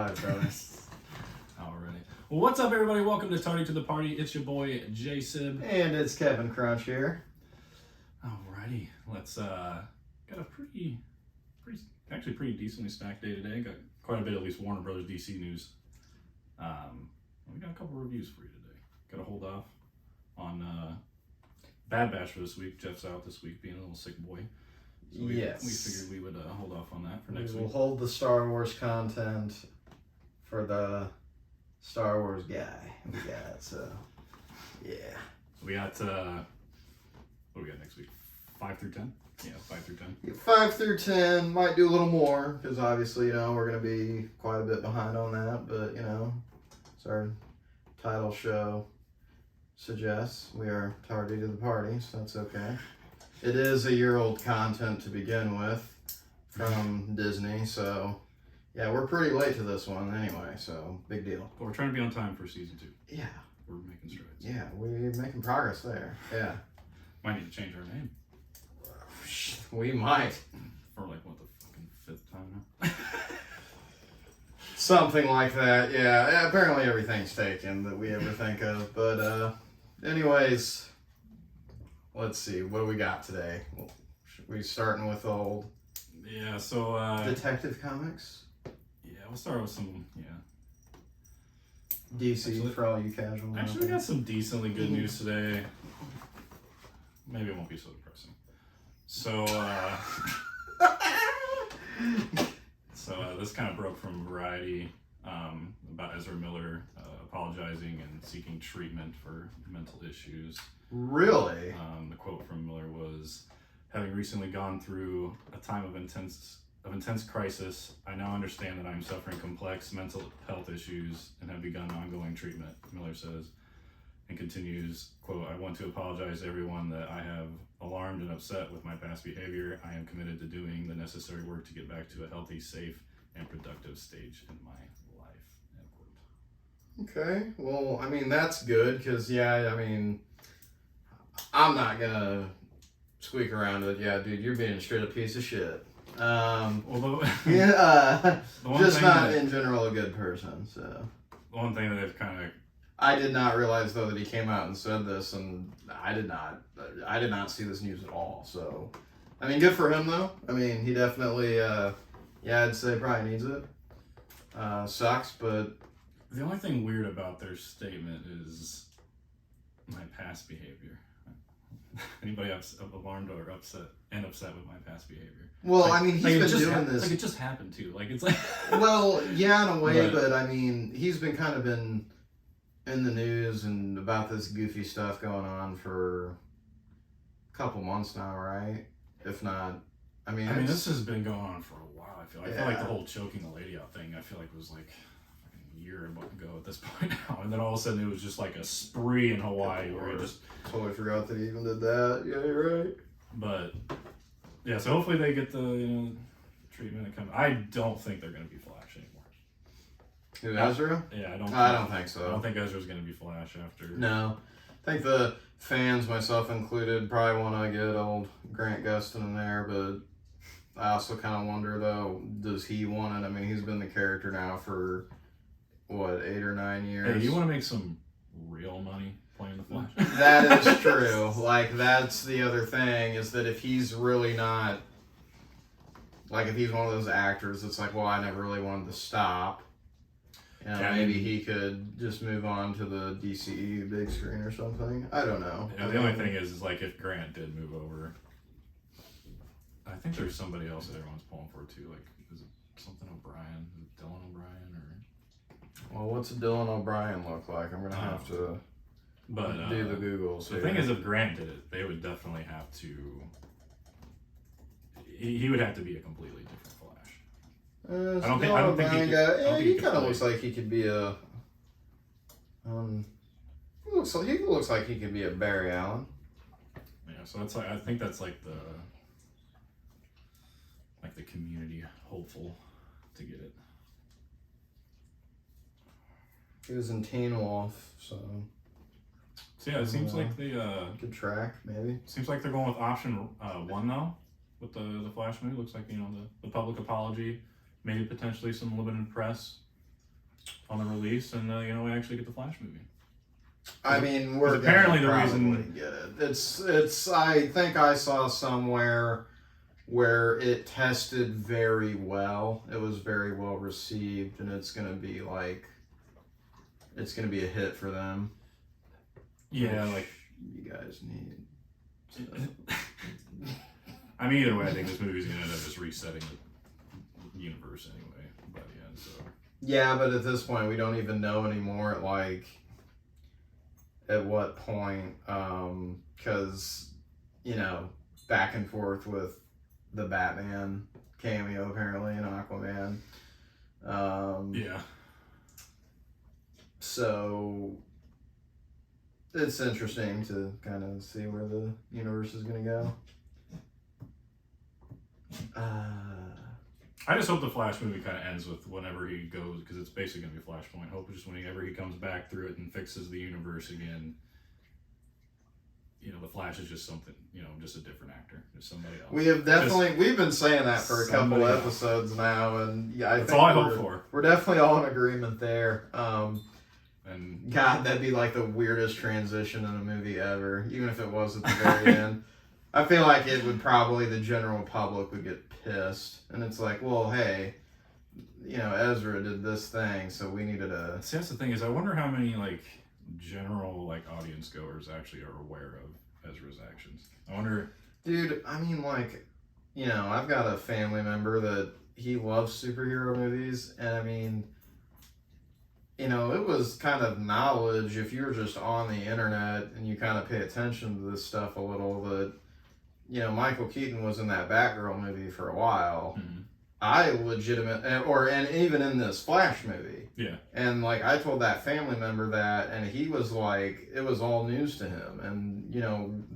live, brother. Alrighty. Well, what's up, everybody? Welcome to Tardy to the Party. It's your boy, J-Sib. And it's Kevin Crunch here. Alrighty. Let's, got a pretty decently stacked day today. Got quite a bit, at least Warner Brothers DC news. We got a couple reviews for you today. Got to hold off on Bad Batch for this week. Jeff's out this week, being a little sick boy. So we figured we would hold off on that for next week. We'll hold the Star Wars content for the Star Wars guy we got, so yeah. We got, what do we got next week? 5 through 10? Yeah, 5 through 10. 5 through 10, might do a little more, because obviously, we're going to be quite a bit behind on that, but, as our title show suggests, we are tardy to the party, so that's okay. It is a year-old content to begin with from Disney, so yeah, we're pretty late to this one anyway, so big deal. But we're trying to be on time for season 2. Yeah. We're making strides. Yeah, we're making progress there. Yeah. Might need to change our name. We might. For like, what, the fucking 5th time now? Something like that, yeah. Apparently everything's taken that we ever think of, but anyways, let's see, what do we got today? We starting with old Yeah, so Detective Comics? Yeah, we'll start with some DC Actually, for all you casual. Actually, we got some decently good news today. Maybe it won't be so depressing. So this kind of broke from Variety about Ezra Miller apologizing and seeking treatment for mental issues. Really? The quote from Miller was, "Having recently gone through a time of intense crisis, I now understand that I am suffering complex mental health issues and have begun ongoing treatment," Miller says, and continues, quote, "I want to apologize to everyone that I have alarmed and upset with my past behavior. I am committed to doing the necessary work to get back to a healthy, safe, and productive stage in my life," end quote. Okay, well, I mean, that's good, because, I'm not gonna squeak around it. Yeah, dude, you're being a straight up piece of shit. Although, just not in general a good person, so. The one thing that they've kind of... I did not realize, though, that he came out and said this, and I did not see this news at all, so. I mean, good for him, though. I mean, he definitely, I'd say probably needs it. Sucks, but... The only thing weird about their statement is my past behavior. Anybody alarmed or upset with my past behavior? Well, he's been doing this. Like, it just happened too. Like, it's like. Well, yeah, in a way, but he's been kind of been in the news and about this goofy stuff going on for a couple months now, right? If not, this has been going on for a while. I feel like the whole choking a lady out thing, I feel like was like a year ago at this point now, and then all of a sudden it was just like a spree in Hawaii where it just totally forgot that he even did that. Yeah, you're right. But yeah, so hopefully they get the treatment that comes. I don't think they're going to be Flash anymore. Who, Ezra? Yeah, I don't think so. I don't think Ezra's going to be Flash after. No, I think the fans, myself included, probably want to get old Grant Gustin in there, but I also kind of wonder, though, does he want it? He's been the character now for, what, 8 or 9 years? Hey, you want to make some real money playing the Flash? That is true. Like, that's the other thing, is that if he's really not, like, if he's one of those actors that's like, well, I never really wanted to stop, maybe he could just move on to the DCE big screen or something. I don't know. Yeah, the only thing is like, if Grant did move over, I think there's somebody else that everyone's pulling for too. Like, is it something O'Brien? Is it Dylan O'Brien or? Well, what's Dylan O'Brien look like? I'm gonna have to do the Googles. The thing is, if Grant did it, they would definitely have to. He would have to be a completely different Flash. I don't think he kind of looks like he could be a. He looks like he could be a Barry Allen. Yeah, so that's like, I think that's like the community hopeful to get it. He was in Teen Wolf, so. So yeah, it seems like they good track maybe. Seems like they're going with option 1 though, with the Flash movie. Looks like the public apology, maybe potentially some limited press. on the release, and we actually get the Flash movie. I mean, we're apparently gonna the probably reason get it. It's. I think I saw somewhere where it tested very well. It was very well received, and it's gonna be a hit for them. Yeah, like you guys need. I mean, either way, I think this movie's gonna end up just resetting the universe anyway by the end. So yeah, but at this point, we don't even know anymore. At what point? Because back and forth with the Batman cameo apparently in Aquaman. Yeah. So it's interesting to kind of see where the universe is going to go. I just hope the Flash movie kind of ends with whenever he goes, because it's basically going to be Flashpoint. Hope just whenever he comes back through it and fixes the universe again. The Flash is just something, just a different actor, just somebody else. We've been saying that for a couple episodes now, and yeah, that's all I hope for. We're definitely all in agreement there. And God, that'd be like the weirdest transition in a movie ever, even if it was at the very end. I feel like it would probably, the general public would get pissed, and it's like, well, hey, Ezra did this thing, so we needed to. See, that's the thing is, I wonder how many general audience goers actually are aware of Ezra's actions. I wonder. Dude, I mean, I've got a family member that he loves superhero movies, and I mean, it was kind of knowledge if you were just on the internet and you kind of pay attention to this stuff a little that, Michael Keaton was in that Batgirl movie for a while. Mm-hmm. And even in this Flash movie. Yeah. And I told that family member that, and he was like, it was all news to him. And,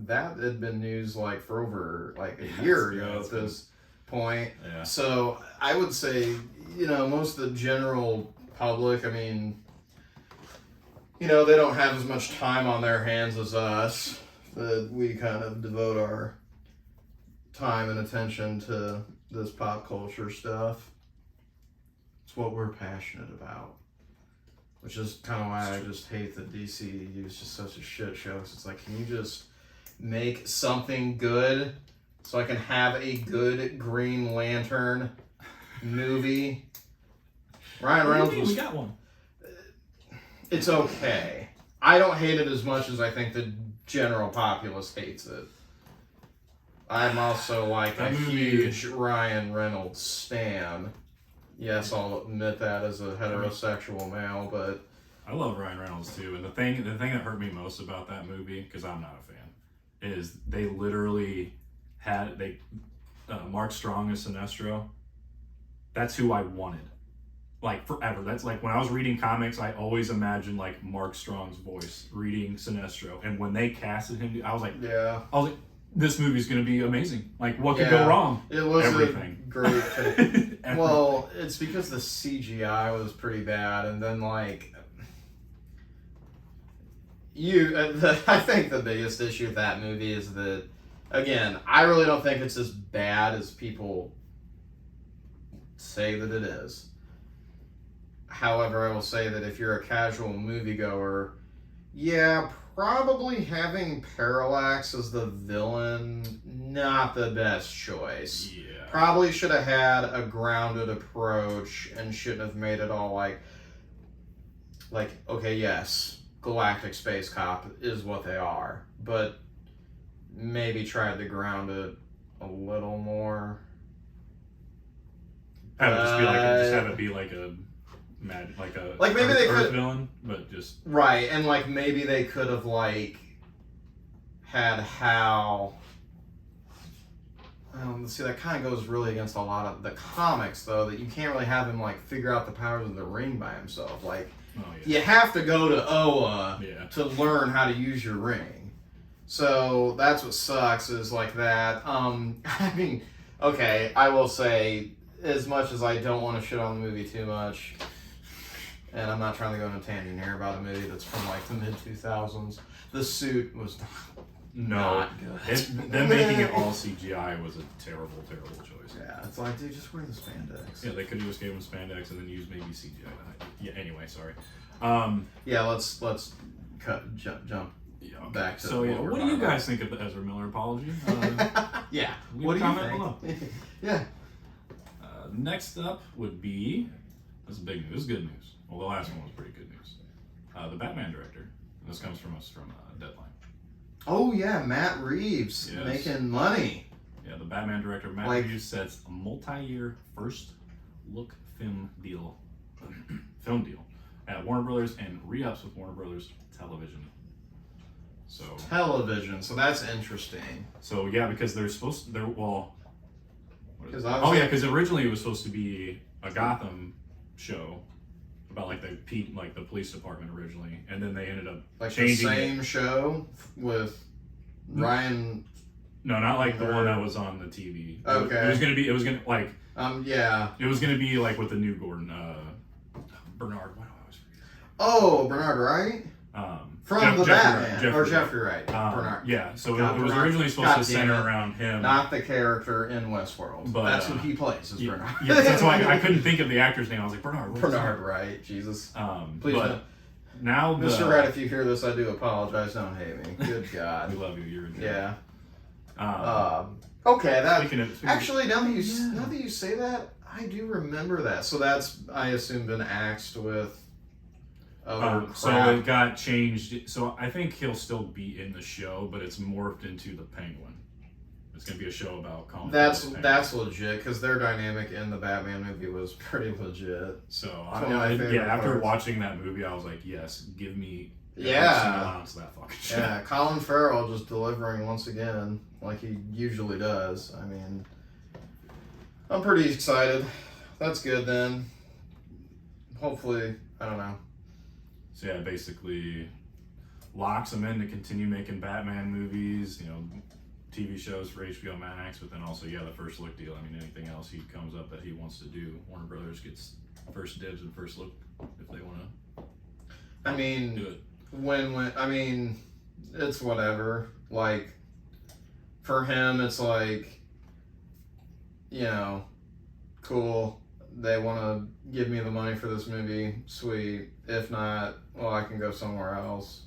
that had been news for over a year at this point. Yeah. So I would say, most of the general public, I mean, they don't have as much time on their hands as us, that we kind of devote our time and attention to this pop culture stuff. It's what we're passionate about, which is kind of why I just hate that DCU is just such a shit show. It's like, can you just make something good so I can have a good Green Lantern movie? Ryan Reynolds we got one. It's okay. I don't hate it as much as I think the general populace hates it. I'm also a huge Ryan Reynolds stan. Yes, I'll admit that as a heterosexual male, but I love Ryan Reynolds too. And the thing that hurt me most about that movie, because I'm not a fan, is they literally had Mark Strong as Sinestro. That's who I wanted, forever. That's when I was reading comics, I always imagined Mark Strong's voice reading Sinestro. And when they casted him, I was like, this movie's going to be amazing. What could go wrong? It was everything. A great thing. Well, it's because the CGI was pretty bad, and then I think the biggest issue with that movie is that, again, I really don't think it's as bad as people say that it is. However, I will say that if you're a casual moviegoer, yeah, probably having Parallax as the villain, not the best choice. Yeah. Probably should have had a grounded approach and shouldn't have made it all okay, yes, Galactic Space Cop is what they are, but maybe tried to ground it a little more. Have it be like a maybe they could villain, but just right, and maybe they could have had Hal. See, that kind of goes really against a lot of the comics, though, that you can't really have him figure out the powers of the ring by himself. You have to go to Oa to learn how to use your ring. So that's what sucks is that. I mean, okay, I will say, as much as I don't want to shit on the movie too much, and I'm not trying to go on a tangent here about a movie that's from the mid-2000s, the suit was No, not good. them making it all CGI was a terrible, terrible choice. Yeah, it's like, dude, just wear the spandex. Yeah, they could have just gave him spandex and then used maybe CGI to hide it. Yeah. Anyway, sorry. Yeah, let's jump Yeah, okay. back to So yeah, what we're what do you talking guys think of the Ezra Miller apology? Yeah. leave What a do you comment think? below. Yeah. Next up would be, this is big news. This is good news. Well, the last one was pretty good news. The Batman director. And this comes from us from Deadline. Oh yeah, Matt Reeves Yes. making money. Yeah, the Batman director Matt Like- Reeves sets a multi-year first look film deal at Warner Brothers and re-ups with Warner Brothers Television. So Television, so that's interesting. yeah, because they're supposed to, they're well. what is 'Cause it? obviously- Oh yeah, because originally it was supposed to be a Gotham show about like the police department originally, and then they ended up Like the changing same show with Ryan. No, not like the one that was on the TV. Okay. It was gonna Yeah. it was gonna be like with the new Gordon, Bernard. Why do I always forget? Oh, Bernard Wright from the Jeffrey Jeffrey Wright. Wright. Bernard. Yeah, so God, it was Bernard. originally supposed God to damn center it. around him. Not the character in Westworld. But, That's who he plays. Is yeah, Bernard. yeah, that's why I couldn't think of the actor's name. I was like Bernard. What is Bernard Wright. Jesus. that? Please but don't. now Mr. Wright, if you hear this, I do apologize. Don't hate me. Good we God. love you. You're a jerk. Yeah. Um, Okay. That speaking of actually, now that you say that, I do remember that. So that's, I assume, been axed with other crap. so it got changed. So I think he'll still be in the show, but it's morphed into the Penguin. It's gonna be a show about Colin That's Farrell's Penguin. that's legit because their dynamic in the Batman movie was pretty legit. So one of my favorite after parts. watching that movie, I was like, yes, give me every Yeah. single ounce of that fucking shit. Yeah, Colin Farrell just delivering once again like he usually does. I mean, I'm pretty excited. That's good then. Hopefully, I don't know. So yeah, basically locks him in to continue making Batman movies, TV shows for HBO Max, but then also the first look deal. I mean, anything else he comes up that he wants to do, Warner Brothers gets first dibs and first look if they want to I mean, do it. when I mean, it's whatever. Like, for him, it's like, cool. They want to give me the money for this movie, sweet. If not, well, I can go somewhere else.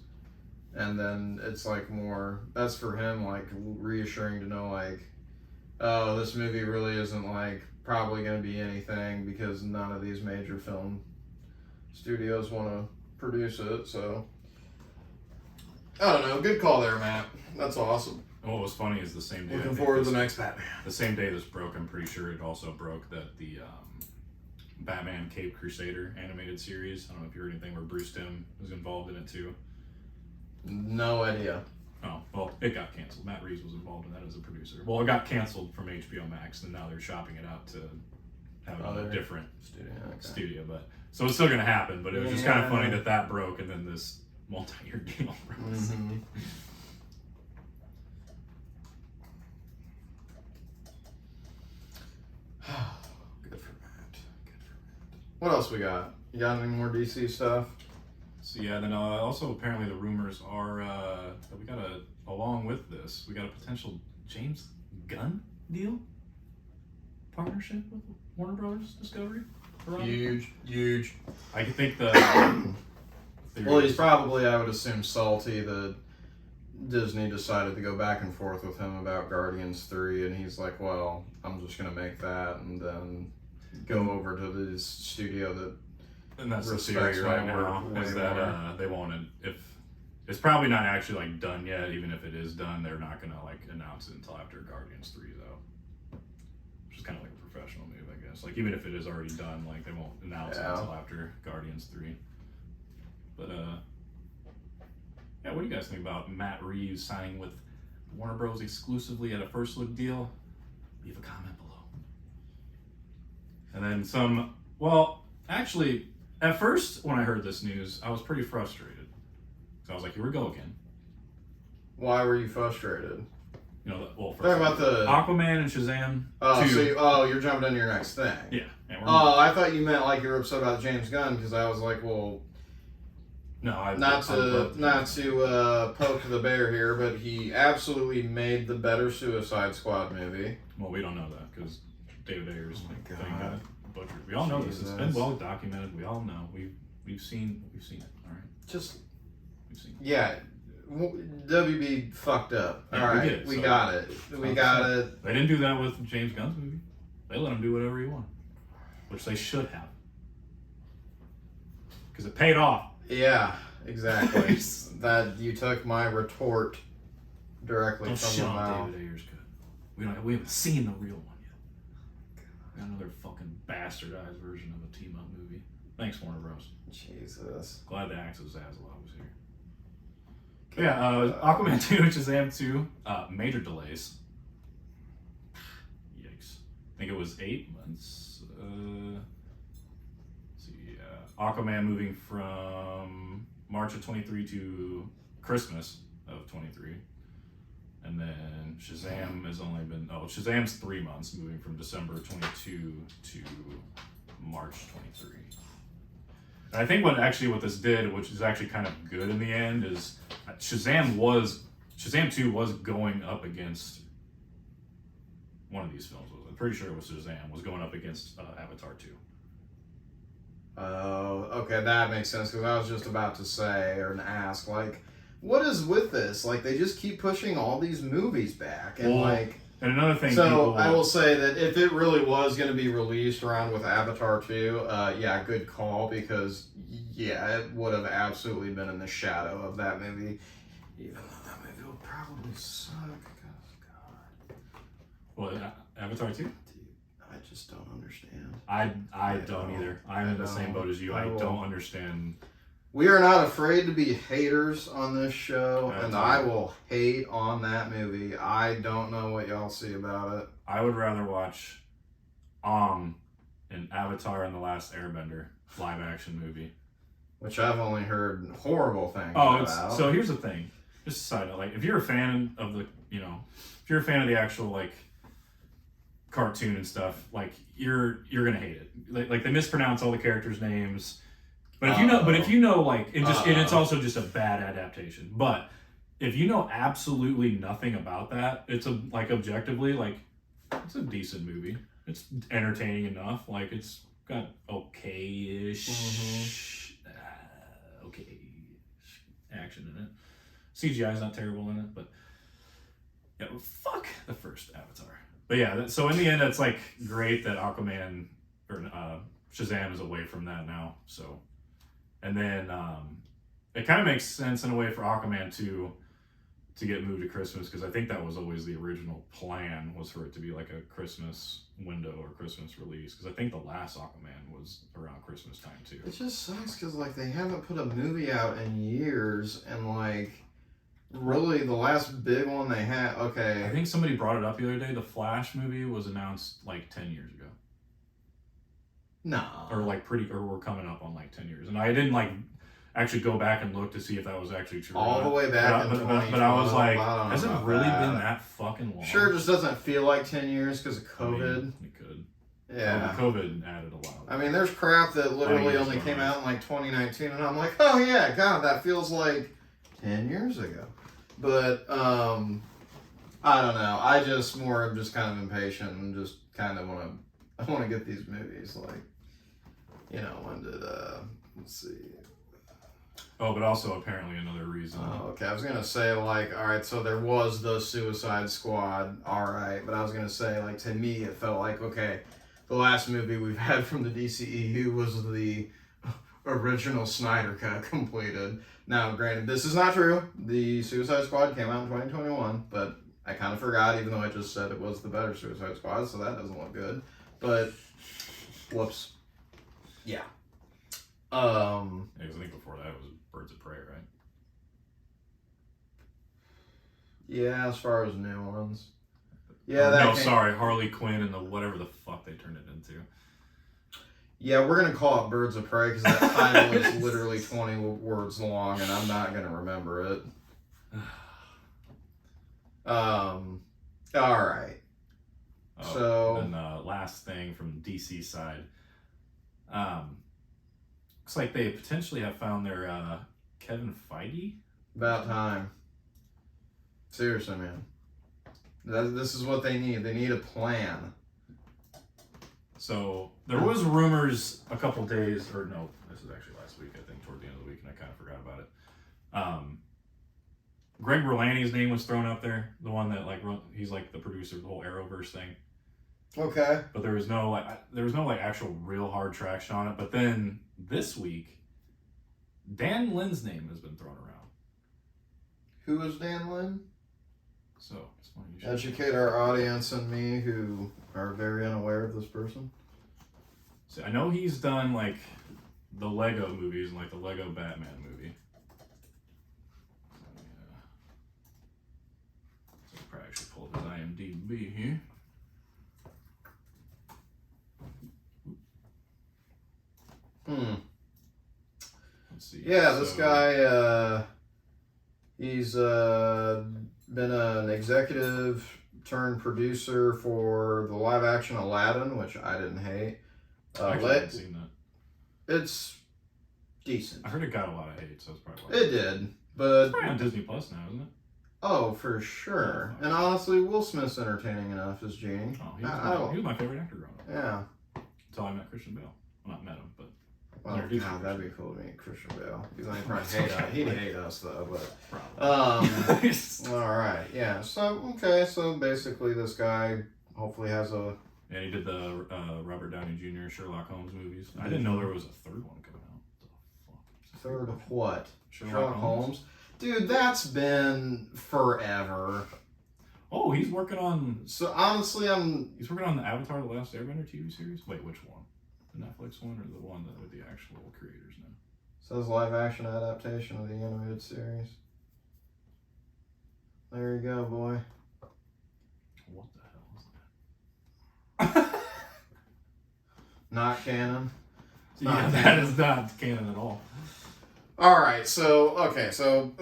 And then it's like more, that's for him, like, reassuring to know, like, oh, this movie really isn't, like, probably going to be anything because none of these major film studios want to produce it, so. I don't know. Good call there, Matt. That's awesome. And what was funny is the same day. Looking forward to the next Batman. The same day this broke, I'm pretty sure it also broke that the Batman Cape Crusader animated series. I don't know if you heard anything where Bruce Timm was involved in it too. No idea. Oh, well, it got canceled. Matt Reeves was involved in that as a producer. Well, it got canceled from HBO Max, and now they're shopping it out to have a different studio. But so it's still going to happen, but it was just kind of funny that broke, and then this multi-year deal broke. Mm-hmm. Good for Matt. Good for Matt. What else we got? You got any more DC stuff? So yeah, then also apparently the rumors are that we got along with this, we got a potential James Gunn deal partnership with Warner Brothers Discovery. Huge. I could think the. Well, he's probably, I would assume, salty that Disney decided to go back and forth with him about Guardians 3, and he's like, well, I'm just going to make that and then go over to this studio that. And that's the respects theory my right now work is way that more. they want to, if it's probably not actually like done yet, even if it is done, they're not gonna like announce it until after Guardians 3 though, which is kind of like a professional move, I guess. Like even if it is already done, like they won't announce it until after Guardians 3. But yeah, what do you guys think about Matt Reeves signing with Warner Bros. Exclusively at a first look deal? Leave a comment below. And then actually, at first, when I heard this news, I was pretty frustrated. So I was like, here we go again. Why were you frustrated? First Talking about the Aquaman and Shazam. Oh, 2. so you're jumping into your next thing. Yeah. And Oh, I thought you meant like you were upset about James Gunn because I was like, well, No, not to poke the bear here, but he absolutely made the better Suicide Squad movie. Well, we don't know that because David Ayer's thing God. got butchered. We all know this. It's been Jesus. well documented. We all know. We've seen it. All right, Just we've seen it. yeah, WB fucked up. Yeah, All we right, did, we so- got it. We got it. They didn't do that with James Gunn's movie. They let him do whatever he wanted, which they should have, because it paid off. Yeah, exactly. That you took my retort directly Don't from shit the on mouth. David Ayer's good. We haven't seen the real one yet. We got another fucking bastardized version of a team-up movie. Thanks, Warner Bros. Jesus. Glad the Axel Zazzalot was here. But yeah, Aquaman 2 and Shazam 2, major delays. Yikes. I think it was 8 months. Let's see, Aquaman moving from March of 23 to Christmas of 23. And then Shazam has only been, Shazam's 3 months, moving from December 22 to March 23. And I think what this did, which is actually kind of good in the end, is Shazam 2 was going up against one of these films. I'm pretty sure it was Shazam was going up against Avatar 2. Oh, okay, that makes sense, because I was just about to say or ask, like, what is with this? Like, they just keep pushing all these movies back, and And another thing, so I will say that if it really was going to be released around with Avatar 2, yeah, good call, because yeah, it would have absolutely been in the shadow of that movie, even though that movie will probably suck. God, well, Avatar 2. dude, I just don't understand. I don't either. I'm in the same boat as you. I I will. don't understand. We are not afraid to be haters on this show, and Absolutely. I will hate on that movie. I don't know what y'all see about it. I would rather watch in Avatar and the Last Airbender live action movie. Which I've only heard horrible things Oh, about. so here's the thing. Just a side note, like if you're a fan of the, if you're a fan of the actual like cartoon and stuff, like you're gonna hate it. Like they mispronounce all the characters' names. But if you know, like, and it's also just a bad adaptation. But if you know absolutely nothing about that, it's objectively, like, it's a decent movie. It's entertaining enough. Like, it's got okay-ish action in it. CGI's not terrible in it, but yeah, well, fuck the first Avatar. But yeah, so in the end, it's like great that Aquaman or Shazam is away from that now. So. And then it kind of makes sense in a way for Aquaman to get moved to Christmas, because I think that was always the original plan, was for it to be like a Christmas window or Christmas release, because I think the last Aquaman was around Christmas time too. It just sucks because like they haven't put a movie out in years, and like really the last big one they had. Okay, I think somebody brought it up the other day. The Flash movie was announced like 10 years ago. no, Or we're coming up on like 10 years. And I didn't like actually go back and look to see if that was actually true. all the way back in 2012. but I was like, I don't know has it about really that. been that fucking long? Sure, it just doesn't feel like 10 years because of I mean, COVID. it could. Yeah. COVID added a lot. I mean, there's crap that literally years only ago, came right? out in like 2019, and I'm like, oh yeah, God, that feels like 10 years ago. But I don't know. I just more just kind of impatient and just kind of want to get these movies like, when did let's see. Oh, but also apparently another reason. Oh, okay. I was gonna say like, all right, so there was the Suicide Squad, all right, but I was gonna say like to me it felt like okay, the last movie we've had from the DCEU was the original Snyder Cut completed. Now, granted, this is not true. The Suicide Squad came out in 2021, but I kind of forgot, even though I just said it was the better Suicide Squad, so that doesn't look good. But whoops. Yeah. Yeah, 'cause I think before that was Birds of Prey, right? Yeah, as far as new ones. Or Yeah, that no, came- sorry, Harley Quinn and the whatever the fuck they turned it into. Yeah, we're gonna call it Birds of Prey because that title is literally 20 words long, and I'm not gonna remember it. All right. Oh, So- then last thing from DC side, looks like they potentially have found their Kevin Feige? About time. Seriously, man. This is what they need. They need a plan. So there was rumors a couple days, or no, this is actually last week, I think, toward the end of the week, and I kind of forgot about it. Greg Berlanti's name was thrown up there, the one that he's like the producer of the whole Arrowverse thing. Okay. But there was no actual real hard traction on it. But then this week, Dan Lynn's name has been thrown around. Who is Dan Lynn? So it's funny you should Educate our audience and me who are very unaware of this person. So I know he's done like the Lego movies and like the Lego Batman movie. So I probably should pull up his IMDb here. Let's see. Yeah, this guy, he's been an executive turned producer for the live action Aladdin, which I didn't hate. I actually haven't seen that. It's decent. I heard it got a lot of hate, so it's probably why. It did, but It's probably on Disney Plus now, isn't it? oh, for sure. And honestly, Will Smith's entertaining enough as Genie. Oh, he was my favorite actor growing up. Yeah. Until I met Christian Bale. Well, not met him, but Well, introduced God, me. that'd be cool to meet Christian Bale. He's only probably hate us. He'd hate us though, but probably. all right, yeah. So okay, so basically, this guy hopefully has a Yeah, he did the Robert Downey Jr. Sherlock Holmes movies. I didn't know there was a third one coming out. The fuck? third of what? Sherlock Holmes? Dude, that's been forever. Oh, he's working on So honestly, the Avatar: The Last Airbender TV series. Wait, which one? The Netflix one or the one that with the actual creators now? says live action adaptation of the animated series. There you go, boy. What the hell is that? Not canon. Yeah, that is not canon at all. All right, so okay, so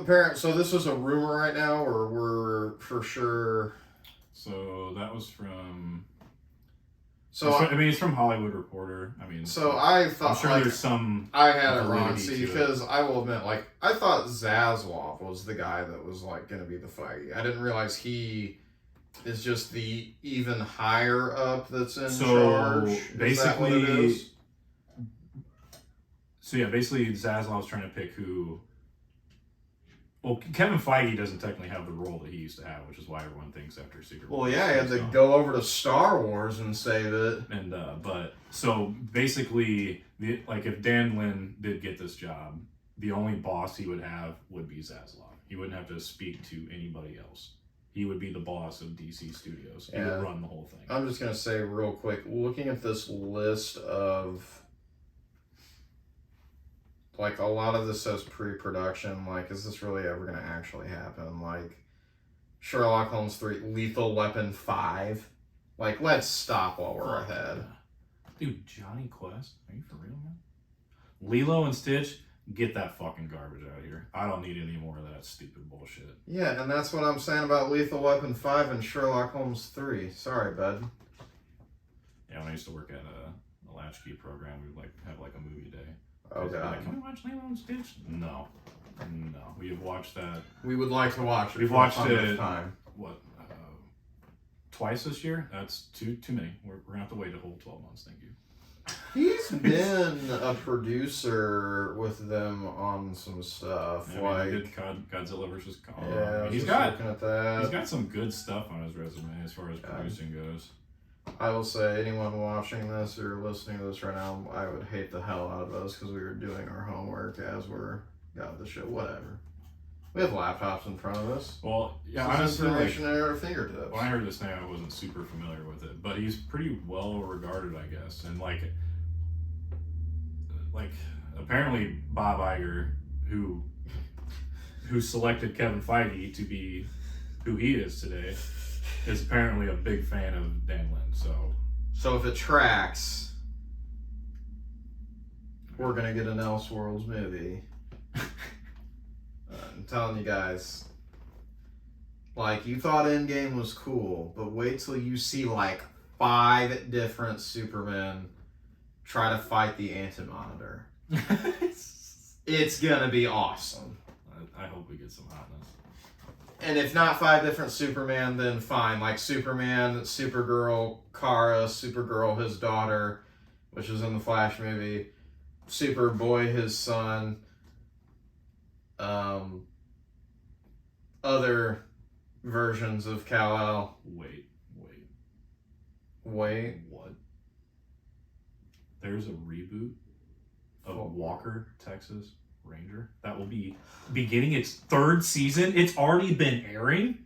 this is a rumor right now, or we're for sure. So that was from. So it's from Hollywood Reporter. I mean, so I thought I'm sure like, there's some. I had it wrong. validity See, to it. because I will admit, like I thought Zaslav was the guy that was like going to be the Feige. I didn't realize he is just the even higher up that's in charge. Is that what it basically- is? So yeah, basically Zaslav's trying to pick who. Well, Kevin Feige doesn't technically have the role that he used to have, which is why everyone thinks after Secret Wars. Well, yeah, he had to gone. go over to Star Wars and save it. And but so basically, if Dan Lin did get this job, the only boss he would have would be Zaslav. He wouldn't have to speak to anybody else. He would be the boss of DC Studios. He Yeah. would run the whole thing. I'm just gonna say real quick, looking at this list of like a lot of this says pre-production. Like, is this really ever gonna actually happen? Like, Sherlock Holmes 3, Lethal Weapon 5. Like, let's stop while we're ahead. Dude, Johnny Quest? Are you for real, man? Lilo and Stitch? Get that fucking garbage out of here. I don't need any more of that stupid bullshit. Yeah, and that's what I'm saying about Lethal Weapon 5 and Sherlock Holmes 3. Sorry, bud. Yeah, when I used to work at a latchkey program, we'd have a movie day. Oh, They'd be God. like, can we watch Lilo and Stitch? No. We have watched that, We would like to watch it. We've for watched the 100th it- time. twice this year? That's too many. We're going to have to wait a whole 12 months, thank you. He's been a producer with them on some stuff. Yeah, like, he did Godzilla vs. Kong. yeah, I was he's just got looking at that. he's got some good stuff on his resume as far as Yeah. producing goes. I will say, anyone watching this or listening to this right now, I would hate the hell out of us because we were doing our homework as we're got the show. Whatever. We have laptops in front of us. Well, yeah, This is honestly, information at our fingertips. when I heard this name, I wasn't super familiar with it, but he's pretty well regarded, I guess. And like apparently Bob Iger, who selected Kevin Feige to be who he is today, is apparently a big fan of Dan Lin. So if it tracks, we're gonna get an Elseworlds movie. I'm telling you guys. Like, you thought Endgame was cool, but wait till you see like 5 different Supermen try to fight the Anti-Monitor. it's gonna be awesome. I hope we get some hotness. And if not 5 different Superman, then fine. Like Superman, Supergirl, Kara, Supergirl, his daughter, which is in the Flash movie, Superboy, his son, other versions of Kal-El. Wait. Wait. What? There's a reboot of Walker, Texas Ranger that will be beginning its 3rd season. It's already been airing.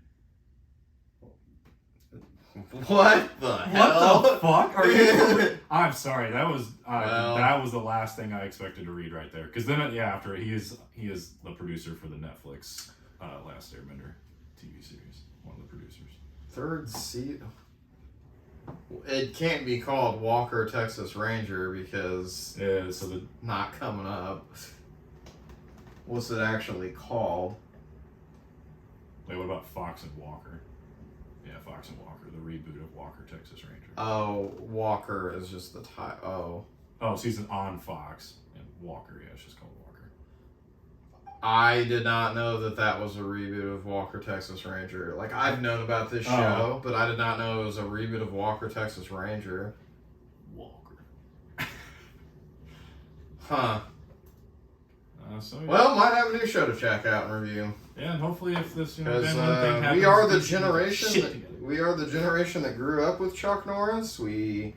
What the hell? What the fuck? Are you? I'm sorry. That was Well. that was the last thing I expected to read right there. Because then, after he is the producer for the Netflix Last Airbender TV series. One of the producers. 3rd season. It can't be called Walker, Texas Ranger because Yeah. So the not coming up. What's it actually called? wait. What about Fox and Walker? Yeah, Fox and Walker. The reboot of Walker, Texas Ranger. Oh, Walker is just the title. Oh, season on Fox and Walker. Yeah, it's just called Walker. I did not know that was a reboot of Walker, Texas Ranger. Like, I've known about this show, but I did not know it was a reboot of Walker, Texas Ranger. Walker. Huh. So Well, might have a new show to check out and review. yeah, and hopefully if this Because Ben Lynn thing happens, we are the we can get shit generation. together. We are the generation that grew up with Chuck Norris. We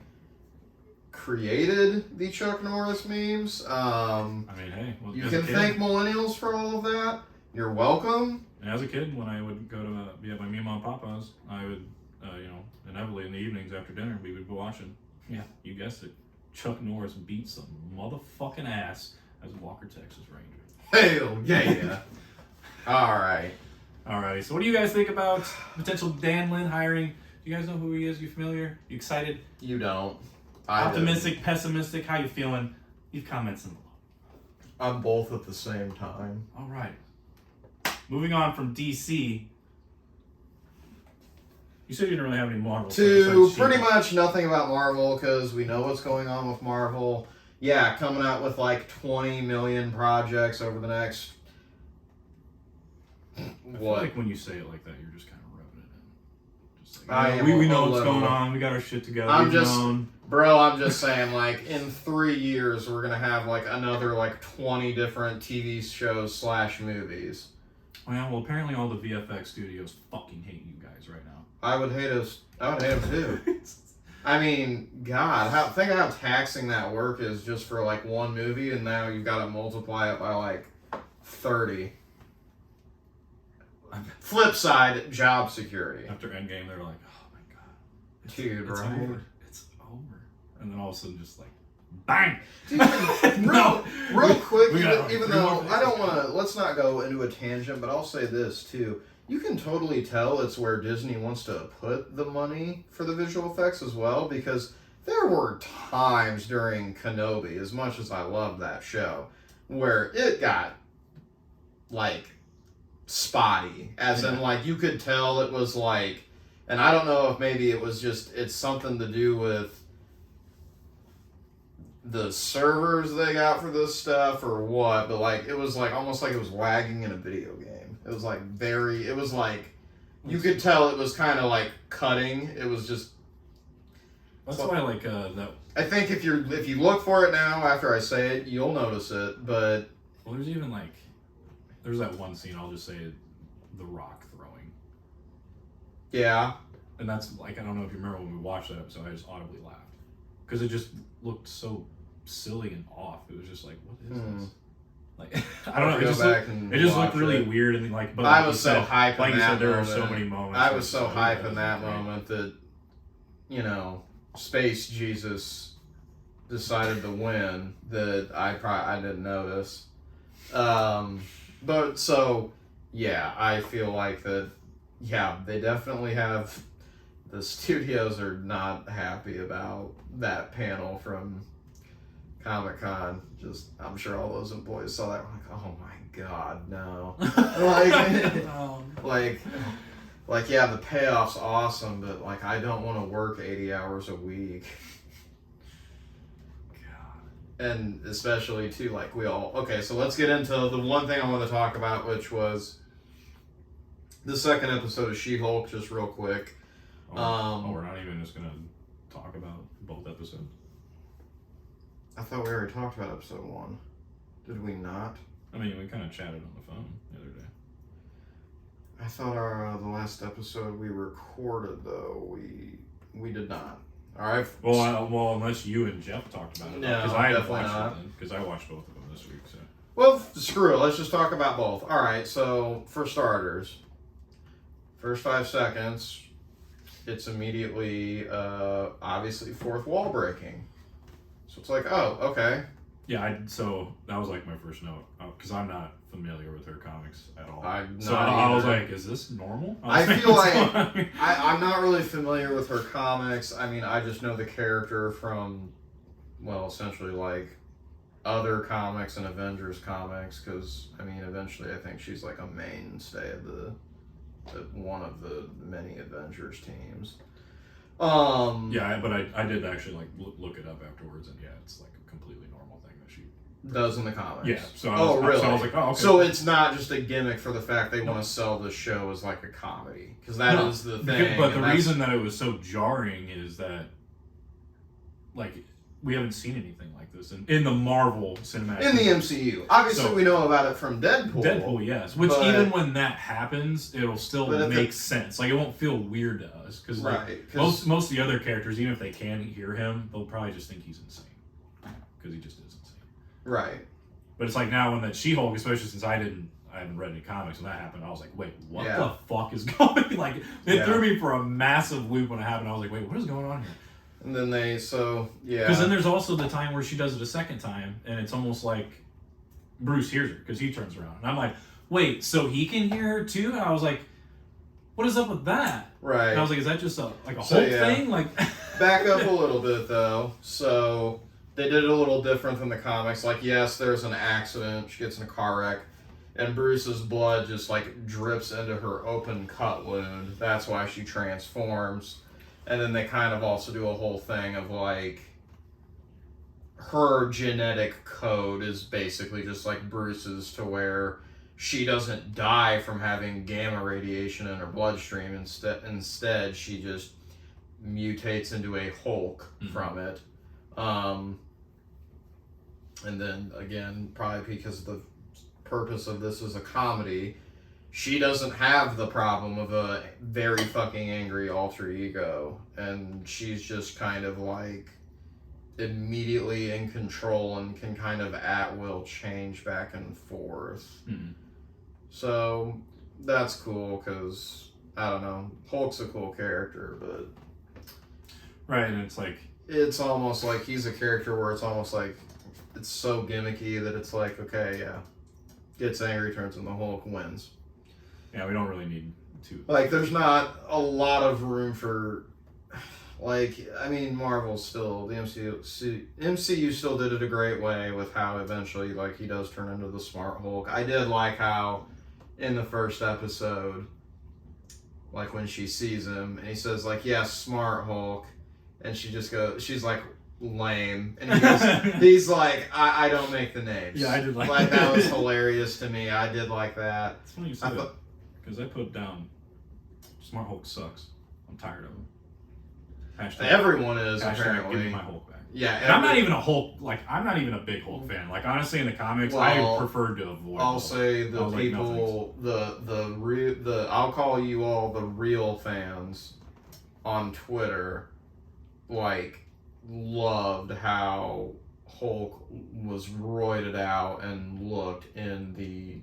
created the Chuck Norris memes. I mean, hey, well, You as a can kid- thank millennials for all of that. You're welcome. And as a kid, when I would go to be at my Mima and Papa's, I would, inevitably in the evenings after dinner, we would be watching. Yeah, you guessed it. Chuck Norris beat some motherfucking ass as Walker, Texas Ranger. Hell yeah. All right. Alrighty, so what do you guys think about potential Dan Lin hiring? Do you guys know who he is? You familiar? You excited? You don't. Optimistic, pessimistic? How you feeling? Leave comments in below. I'm both at the same time. All right. Moving on from DC. You said you didn't really have any Marvel. To so pretty much nothing about Marvel because we know what's going on with Marvel. Yeah, coming out with like 20 million projects over the next. I feel What? like when you say it like that, you're just kind of rubbing it in. Just I like, am we a know what's little- going on. We got our shit together. I'm We've just- known. Bro, I'm just saying, like, in 3 years, we're gonna have like another like 20 different TV shows / movies. Well, apparently all the VFX studios fucking hate you guys right now. I would hate us. I would hate them too. I mean, God, think of how taxing that work is just for like one movie, and now you've got to multiply it by like 30. Flip side, job security. After Endgame, they were like, "Oh my god, Dude, it's right? over, it's over," and then all of a sudden, just like, bang! Dude, No. real quick, We got even three more though things. I don't want to, let's not go into a tangent, but I'll say this too. You can totally tell it's where Disney wants to put the money for the visual effects as well, because there were times during Kenobi, as much as I love that show, where it got like spotty, as in like you could tell it was like, and I don't know if maybe it was just, it's something to do with the servers they got for this stuff or what, but like it was like almost like it was lagging in a video game. It was like it was like you could tell it was kind of like cutting. It was just. That's why, like, that. I think if you look for it now after I say it, you'll notice it. But Well, there's even like, there's that one scene. I'll just say, the Rock throwing, yeah, and that's like, I don't know if you remember when we watched that episode. I just audibly laughed because it just looked so silly and off. It was just like, what is this? Like, I don't know. It just looked really weird and like. But I like was you so said, hyped. like in you that said, there were moment. so many moments. I that was so just, hyped that in that was great. moment that, you know, Space Jesus decided to win that I didn't notice. But so, yeah, I feel like that, yeah, they definitely have, the studios are not happy about that panel from Comic-Con. Just, I'm sure all those employees saw that, like, oh my God, no. Like, yeah, the payoff's awesome, but like, I don't want to work 80 hours a week. God. and especially too, like okay, so let's get into the one thing I want to talk about, which was the second episode of She-Hulk, just real quick. We're not even just gonna talk about both episodes. I thought we already talked about episode 1. Did we not? I mean, we kind of chatted on the phone the other day. I thought the last episode we recorded, though, we did not. All right. Well, unless you and Jeff talked about it, No, because I definitely watched not. it because I watched both of them this week. So Well, screw it. Let's just talk about both. All right. So for starters, first 5 seconds, it's immediately obviously fourth wall breaking. So it's like, oh, okay. yeah, so that was like my first note because I'm not familiar with her comics at all. I'm so not I was either. like, is this normal? I was feel what's like- going on? I'm not really familiar with her comics. I mean, I just know the character from, well, essentially like other comics and Avengers comics, because I mean, eventually I think she's like a mainstay of the one of the many Avengers teams. Yeah, but I did actually like look it up afterwards, and yeah, it's like a completely normal thing that she. does in the comics. Yeah. So Really? So I was like, oh, okay. So it's not just a gimmick for the fact they want to sell the show as like a comedy, because that is the thing. But the and that's- reason that it was so jarring is that, like, we haven't seen anything like this in the Marvel cinematic. in the MCU, obviously So- we know about it from Deadpool. Deadpool, yes. Which but- even when that happens, it'll still But if make it- sense. Like, it won't feel weird to us because Right. 'cause- most of the other characters, even if they can hear him, they'll probably just think he's insane because he just is insane. Right. But it's like now when that She-Hulk, especially since I haven't read any comics when that happened, I was like, wait, what Yeah. the fuck is going? Like, it Yeah. threw me for a massive loop when it happened. I was like, wait, what is going on here? And then Because yeah. then there's also the time where she does it a second time, and it's almost like Bruce hears her because he turns around, and I'm like, wait, so he can hear her too? And I was like, what is up with that? Right. And I was like, is that just a So, whole yeah. thing? Like, Back up a little bit though. So they did it a little different than the comics. Like, yes, there's an accident. She gets in a car wreck, and Bruce's blood just like drips into her open cut wound. That's why she transforms. And then they kind of also do a whole thing of like her genetic code is basically just like Bruce's, to where she doesn't die from having gamma radiation in her bloodstream. Instead, she just mutates into a Hulk from it. And then again, probably because the purpose of this is a comedy, she doesn't have the problem of a very fucking angry alter ego, and she's just kind of like immediately in control and can kind of at will change back and forth. So that's cool because, I don't know, Hulk's a cool character, but right, and it's like, it's almost like he's a character where it's almost like it's so gimmicky that it's like, okay, yeah, gets angry, turns into Hulk, wins. yeah, we don't really need to. Like, there's not a lot of room for, like, I mean, Marvel's still, the MCU still did it a great way with how eventually, like, he does turn into the smart Hulk. I did like how in the first episode, like, when she sees him and he says, like, yeah, smart Hulk, and she just goes, she's like, lame, and he goes, he's like, I don't make the names. Yeah, I did like that. that. Was hilarious to me. I did like that. It's funny you say that because I put down Smart Hulk sucks. I'm tired of him. Hashtag, Everyone is hashtag apparently. give me my Hulk back. Yeah, And I'm not even a Hulk, like, I'm not even a big Hulk fan. Like, honestly, in the comics, I Well, preferred to avoid I'll Hulk. say I the was like, no, people, the I'll call you all the real fans on Twitter, like, loved how Hulk was roided out and looked in the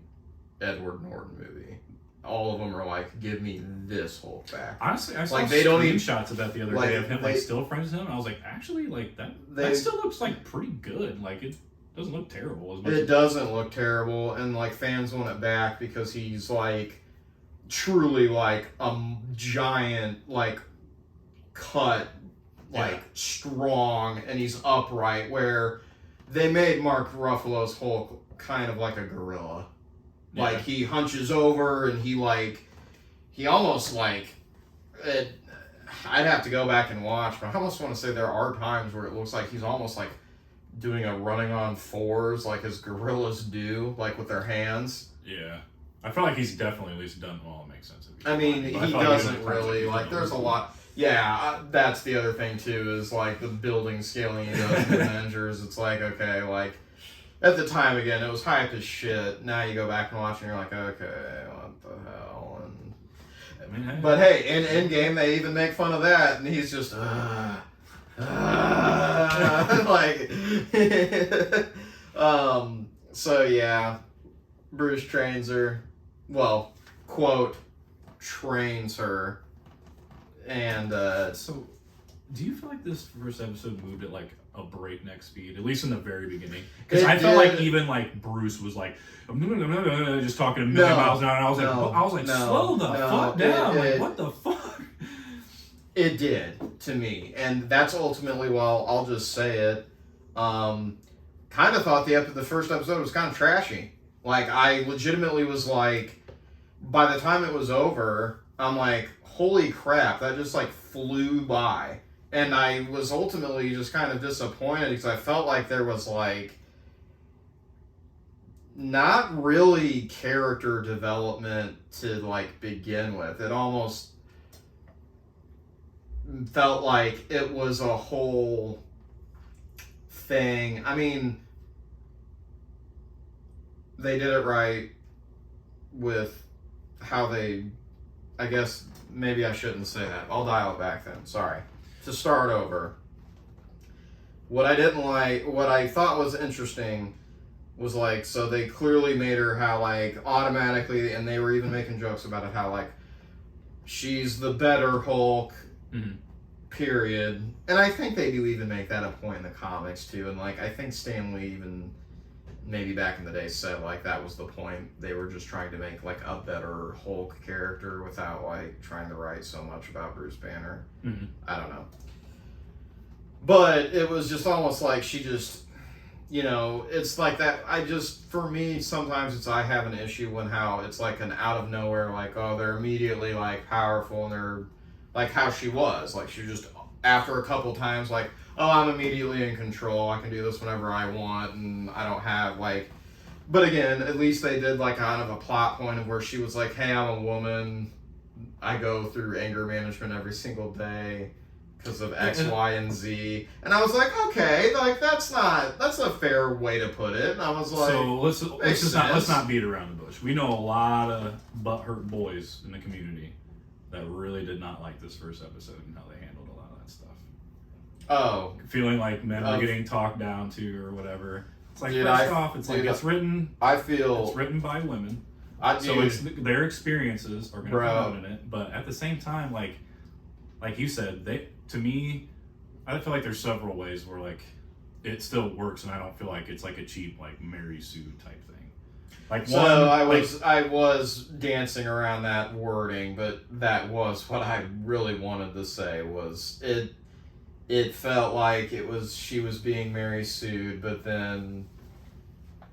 Edward Norton movie. All of them are like, give me this Hulk back. Honestly, I saw Like, they don't even- screenshots of that the other like, day of him, like, they- still friends with him. And I was like, actually, like, that still looks, like, pretty good. Like, it doesn't look terrible as much It as... doesn't look terrible, and like fans want it back because he's like truly like a giant, like cut, like strong, and he's upright. Where they made Mark Ruffalo's Hulk kind of like a gorilla. Yeah. Like he hunches over and he almost like it. I'd have to go back and watch, but I almost want to say there are times where it looks like he's almost like doing a running on fours like his gorillas do, like with their hands. Yeah. I feel like he's definitely at least done, well, it makes sense. If he's I mean, blind, but he I feel like doesn't there's times really, he's like, done there's a really lot. Yeah, that's the other thing, too, is, like, the building scaling he does in Avengers. It's like, okay, like, at the time, again, it was hype as shit. Now you go back and watch and you're like, okay, what the hell? And, I mean, hey. but hey, in Endgame, they even make fun of that, and he's just, like, so yeah, Bruce trains her, well, quote, trains her, and, So, do you feel like this first episode moved at like a breakneck speed, at least in the very beginning? Because It I felt like did. even like Bruce was like just talking a million miles an hour, and I was like, slow the fuck down, like what the fuck? It did to me, and that's ultimately, well, I'll just say it. Kind of thought the first episode was kind of trashy. Like, I legitimately was like, by the time it was over, I'm like, holy crap, that just like flew by. And I was ultimately just kind of disappointed because I felt like there was like not really character development to like begin with. It almost felt like it was a whole thing. I mean, they did it right with how they, I guess maybe I shouldn't say that. I'll dial it back then. Sorry. To start over, what I didn't like, what I thought was interesting was like, so they clearly made her how like automatically, and they were even making jokes about it, how like she's the better Hulk, period. And I think they do even make that a point in the comics too. And like, I think Stan Lee even maybe back in the day said like that was the point. They were just trying to make like a better Hulk character without like trying to write so much about Bruce Banner. I don't know. But it was just almost like she just, you know, it's like that. I just, for me, sometimes it's, I have an issue when how it's like an out of nowhere, like, oh, they're immediately like powerful and they're like how she was. Like she just, after a couple times, like, oh, I'm immediately in control. I can do this whenever I want, and I don't have like. But again, at least they did like kind of a plot point of where she was like, "Hey, I'm a woman. I go through anger management every single day because of X, Y, and Z." And I was like, "Okay, like that's a fair way to put it." And I was like, so let's not beat around the bush. We know a lot of butthurt boys in the community that really did not like this first episode and how they handled a lot of that stuff. Oh, Feeling like men were getting talked down to or whatever. It's like, dude, first off, it's like it's written by women. So it's their experiences are going to come out in it. But at the same time, like you said, to me, I feel like there's several ways where like it still works, and I don't feel like it's like a cheap like Mary Sue type thing. Like so I was dancing around that wording, but that was what I really wanted to say was it. It felt like she was being Mary Sued, but then,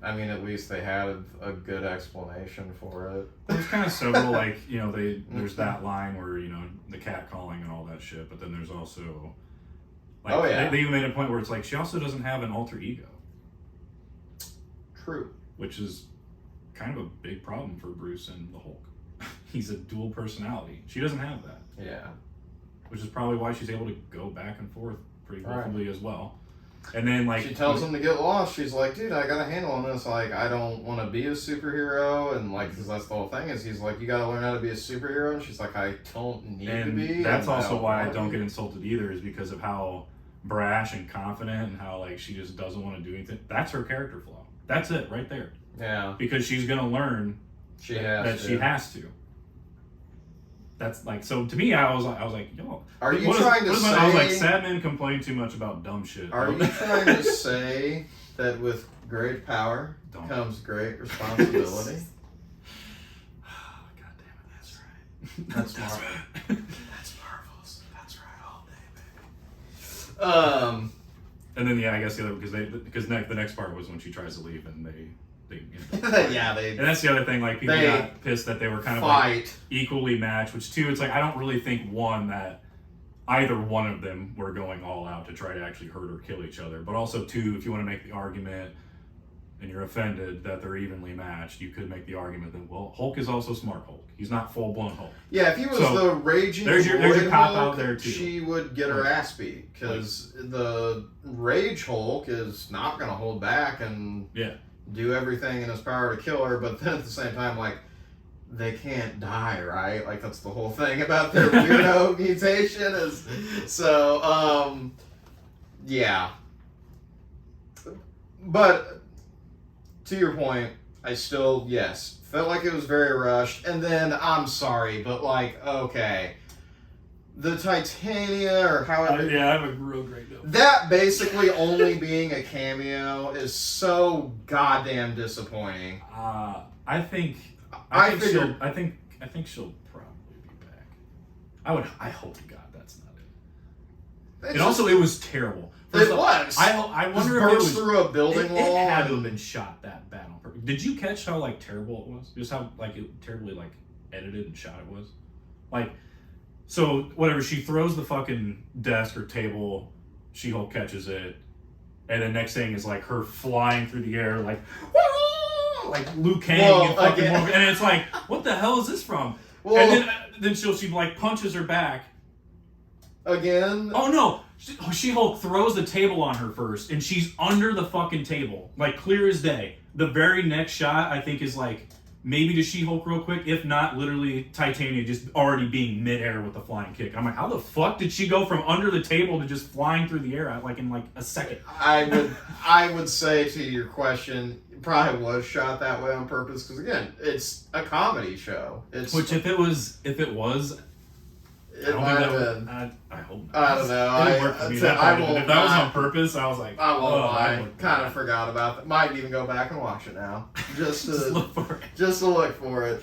I mean, at least they had a good explanation for it. There's kind of several, like, you know, there's that line where, you know, the cat calling and all that shit, but then there's also, like, they even made a point where it's like, she also doesn't have an alter ego. True. Which is kind of a big problem for Bruce and the Hulk. He's a dual personality. She doesn't have that. Yeah. Which is probably why she's able to go back and forth pretty quickly as well. And then, like, she tells him to get lost. She's like, dude, I got a handle on this. Like, I don't want to be a superhero. And, like, because that's the whole thing is he's like, you got to learn how to be a superhero. And she's like, I don't need to be. That's also why I don't get insulted either, is because of how brash and confident and how, like, she just doesn't want to do anything. That's her character flaw. That's it right there. Yeah. Because she's going to learn she has to. That's like, so to me, I was like, yo. Are you trying to say? I was like, sad men complain too much about dumb shit. Are you trying to say that with great power comes great responsibility? God damn it, that's right. That's Marvel. That's Marvel's. That's right, all day, baby. And then I guess the other because the next part was when she tries to leave and they yeah, and that's the other thing, like people got pissed that they were kind of like equally matched, which two, it's like I don't really think one that either one of them were going all out to try to actually hurt or kill each other. But also, too, if you want to make the argument and you're offended that they're evenly matched, you could make the argument that, well, Hulk is also Smart Hulk. He's not full-blown Hulk. Yeah, if he was So, the raging there's your Void cop Hulk, out there, too. she would get her ass beat. Because the Rage Hulk is not going to hold back and Yeah. do everything in his power to kill her. But then at the same time, like, they can't die, right? Like, that's the whole thing about their weirdo mutation is... So, yeah. But, to your point, I still, yes, felt like it was very rushed. And then, I'm sorry, but, like, okay. The Titania, or however... Yeah, I have a real great note. That basically only being a cameo is so goddamn disappointing. I think I figured- she'll probably be back. I hope to God that's not it. It's And also, it was terrible. It First off, was. I Just wonder if it burst was through a building it wall. had to have and- been shot that bad on purpose. Did you catch how like terrible it was? Just how like it terribly like edited and shot it was. Like, so whatever, she throws the fucking desk or table, She-Hulk catches it, and the next thing is like her flying through the air like Liu Kang Well, and fucking again- Morgan, and it's like, what the hell is this from? Well, And then she like punches her back. again, Oh no! She-Hulk throws the table on her first, and she's under the fucking table, like clear as day. The very next shot, I think, is like maybe to She-Hulk real quick. If not, literally Titania just already being midair with the flying kick. I'm like, how the fuck did she go from under the table to just flying through the air like in like a second? I would say to your question, it probably was shot that way on purpose because again, it's a comedy show. It's Which if it was, it I don't might think have that would, been. I hope not. I don't know. It didn't work for me. I That part won't if that was lie. on purpose, I was like, I won't oh, lie. would- Kind of forgot about that. Might even go back and watch it now, just Just to look for it. just to look for it.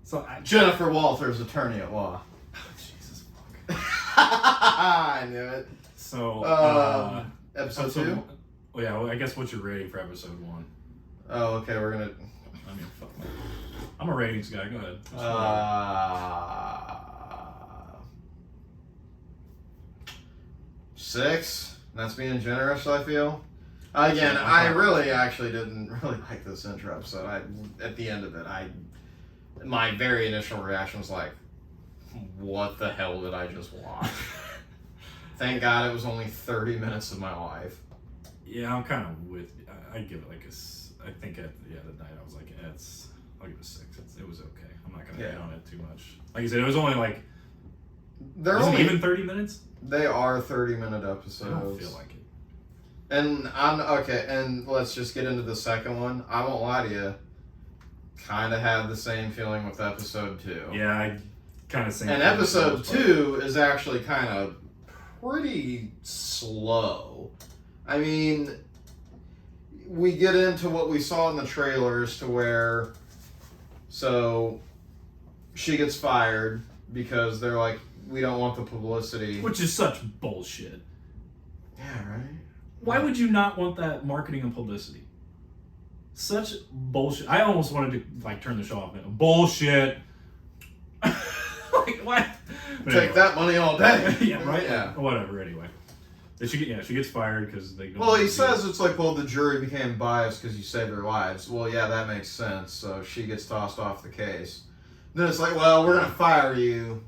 So Jennifer Walters, attorney at law. Jesus fuck. I knew it. So Episode 2? Well, yeah, well, I guess what's your rating for episode 1? Oh, okay, we're gonna. I mean, fuck me. I'm a ratings guy. Go ahead. Uh, 6. That's being generous, I feel. Again, I really actually didn't really like this intro episode. At the end of it, my very initial reaction was like, what the hell did I just watch? Thank God it was only 30 minutes of my life. Yeah, I'm kind of with. I give it like I think at the night I was like, I'll give it a 6. It was okay. I'm not gonna hit on it too much. Like I said, it was only like. They're Was it only even 30 minutes? They are 30-minute episodes. I don't feel like it. And I'm okay. And let's just get into the second one. I won't lie to you. Kind of have the same feeling with episode 2. Yeah, I kind of same. And thing for the episode most part. 2 is actually kind of pretty slow. I mean, we get into what we saw in the trailers to where, so she gets fired because they're like, we don't want the publicity. Which is such bullshit. Yeah, right? Why would you not want that marketing and publicity? Such bullshit. I almost wanted to like turn the show off. Bullshit. Like what? But Take anyway. that money all day. Yeah, right. Yeah. Whatever. Anyway, she gets fired because they. Don't Well, want he to do says it. it's like, well, the jury became biased because you saved their lives. Well, yeah, that makes sense. So she gets tossed off the case. Then it's like, well, we're going to fire you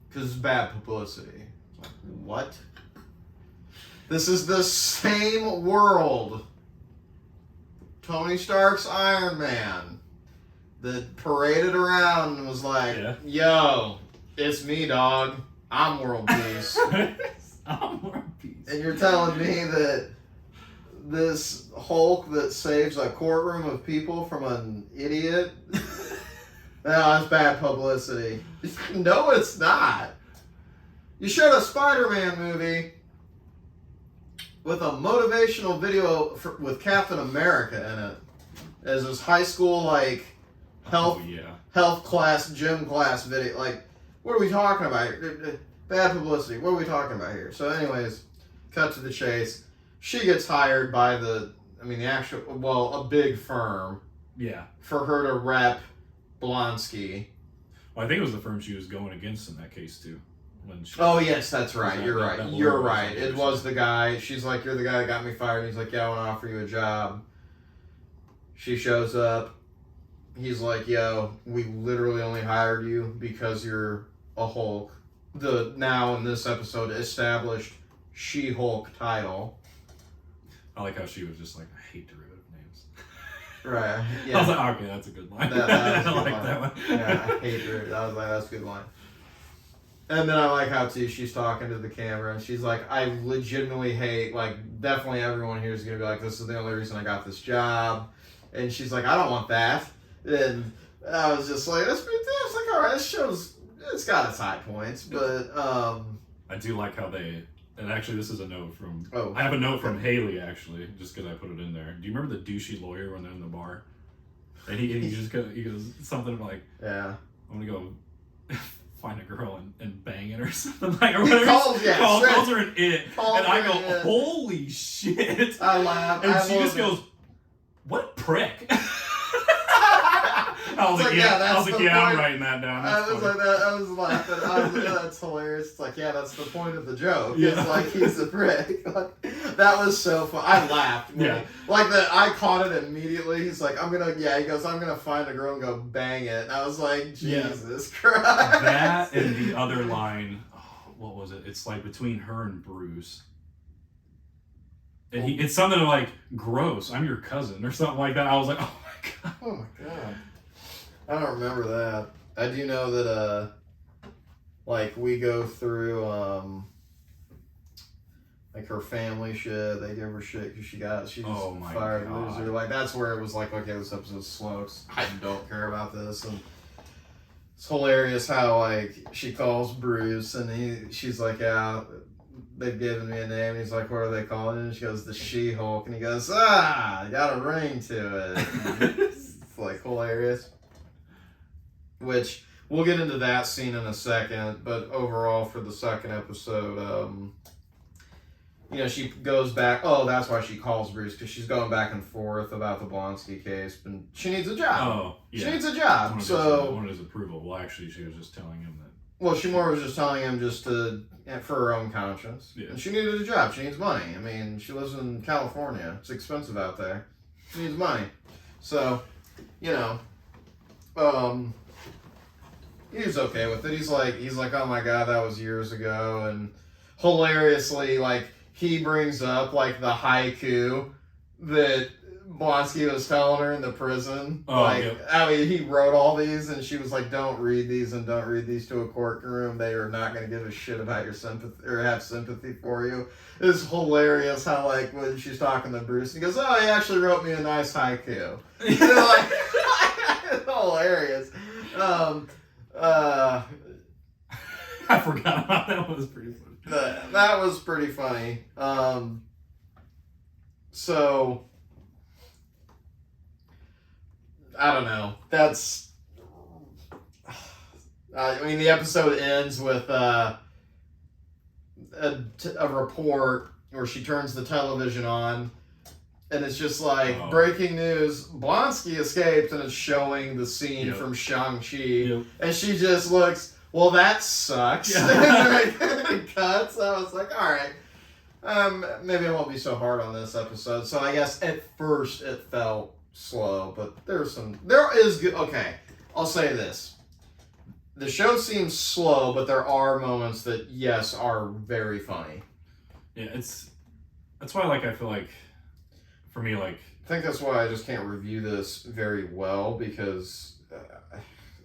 because it's bad publicity. It's like, what? This is the same world. Tony Stark's Iron Man that paraded around and was like, Yeah. yo, it's me, dog. I'm world peace. I'm One Piece. And you're telling me that this Hulk that saves a courtroom of people from an idiot? No, it's bad publicity. No, it's not. You showed a Spider-Man movie with a motivational video with Captain America in it as this high school like health Oh, yeah. health class, gym class video. Like, what are we talking about here? Bad publicity. What are we talking about here? So anyways, cut to the chase. She gets hired by a big firm Yeah. for her to rep Blonsky. Well, I think it was the firm she was going against in that case too. When she, Oh yes, that's right. that- You're that- right. that You're lawyer was right. on It her was side. the guy. She's like, "You're the guy that got me fired." And he's like, "Yeah, I want to offer you a job." She shows up. He's like, "Yo, we literally only hired you because you're a Hulk." The now in this episode established She-Hulk title. I like how she was just like, I hate derivative names. Right. I was Yeah. like, okay, that's a good line. That was a I good like line. that one. Yeah, I hate her. I was like, that's a good line. And then I like how too she's talking to the camera and she's like, I legitimately hate, like, definitely everyone here is gonna be like, this is the only reason I got this job. And she's like, I don't want that. And I was just like, that's like, all right, this show's, it's got its high points, but I do like how they, and actually this is a note from, oh, I have a note from Haley actually, just because I put it in there. Do you remember the douchey lawyer when they're in the bar? And he just he goes something like, yeah. I'm gonna go find a girl and bang it or something like, or He whatever. calls, yeah, straight- calls her an it. calls And I her go, an it. holy shit. I laughed. And I she just love goes, what a prick. I was It's like, like, yeah, yeah, that's I was like, the yeah, I'm point. writing that down. I That's was funny. like that. I was laughing. I was like, yeah, that's hilarious. It's like, yeah, that's the point of the joke. It's Yeah. like he's a prick. Like, that was so fun. I laughed. Yeah. Like that. I caught it immediately. He's like, I'm gonna. Yeah. He goes, I'm gonna find a girl and go bang it. And I was like, Yeah. Jesus Christ. That and the other line, oh, what was it? It's like between her and Bruce. And it's something like, gross, I'm your cousin, or something like that. I was like, oh my god. Oh my god. I don't remember that. I do know that like we go through like her family shit. They give her shit because she's Oh my fired God. loser. Like that's where it was like, okay, this episode's slow. 'Cause I don't care about this, and it's hilarious how like she calls Bruce and she's like, yeah, they've given me a name. He's like, what are they calling it? And she goes, the She-Hulk, and he goes, got a ring to it. It's like hilarious. Which we'll get into that scene in a second, but overall for the second episode, she goes back. Oh, that's why she calls Bruce, because she's going back and forth about the Blonsky case, and she needs a job. Oh, yeah. She needs a job. I wanted his approval. Well, actually, she was just telling him that. Well, she more was just telling him just for her own conscience. Yeah. And she needed a job. She needs money. I mean, she lives in California. It's expensive out there. She needs money. So, he's okay with it. He's like, oh my god, that was years ago. And hilariously, like, he brings up, like, the haiku that Blonsky was telling her in the prison. Oh, like, yep. I mean, he wrote all these, and she was like, don't read these, and don't read these to a courtroom. They are not going to give a shit about your sympathy, or have sympathy for you. It's hilarious how, like, when she's talking to Bruce, he goes, oh, he actually wrote me a nice haiku. And they're like, it's hilarious. I forgot about that. Was pretty funny. That was pretty funny. So I don't know. That's. I mean, the episode ends with a report where she turns the television on, and it's just like, Oh. breaking news: Blonsky escaped, and it's showing the scene Yep. from Shang-Chi, Yep. and she just looks. Well, that sucks. Yeah. It cuts. I was like, all right. Maybe I won't be so hard on this episode. So I guess at first it felt slow, but there is good. Okay, I'll say this: the show seems slow, but there are moments that are very funny. Yeah, that's why, like, I feel like, for me, like, I think that's why I just can't review this very well, because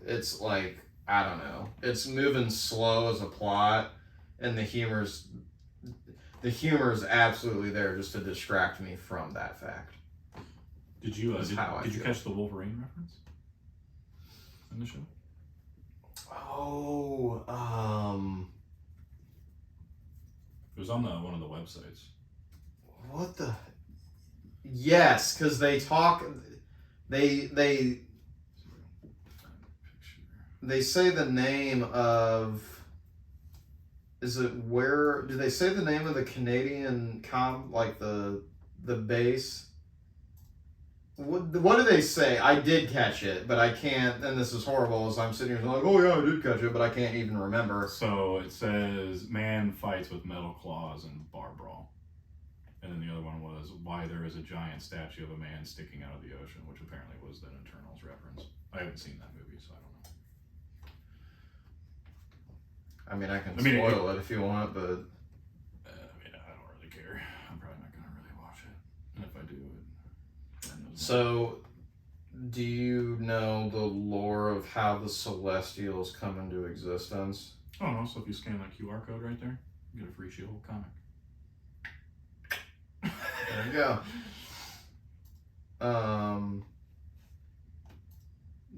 it's like, I don't know, it's moving slow as a plot, and the humor's absolutely there just to distract me from that fact. did you That's how I did you feel. catch the Wolverine reference in the show? Oh, It was on one of the websites. what the? Yes, because they talk. They say the name of. Is it where? Do they say the name of the Canadian like the base? What do they say? I did catch it, but I can't. And this is horrible. As I'm sitting here like, oh yeah, I did catch it, but I can't even remember. So it says man fights with metal claws and bar brawl. And then the other one was why there is a giant statue of a man sticking out of the ocean, which apparently was an Eternals reference. I haven't seen that movie, so I don't know. I mean, I can spoil it if you want, but I don't really care. I'm probably not gonna really watch it, and if I do, So, do you know the lore of how the Celestials come into existence? I don't know. So if you scan that QR code right there, you get a free She-Hulk comic. There you go.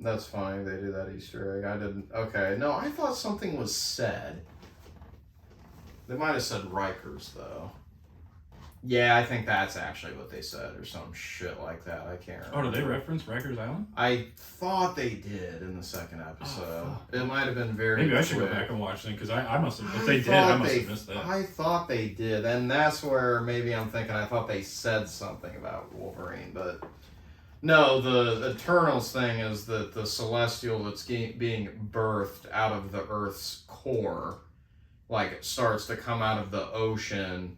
That's funny. They do that Easter egg. I didn't. Okay, no, I thought something was said. They might have said Rikers though. Yeah, I think that's actually what they said, or some shit like that. I can't remember. Oh, did they reference Rikers Island? I thought they did in the second episode. Oh, it might have been very. Maybe I should quick. go back and watch them because I must have. If they did, I must have missed that. I thought they did, and that's where maybe I'm thinking. I thought they said something about Wolverine, but no. The Eternals thing is that the Celestial that's being birthed out of the Earth's core, like it starts to come out of the ocean.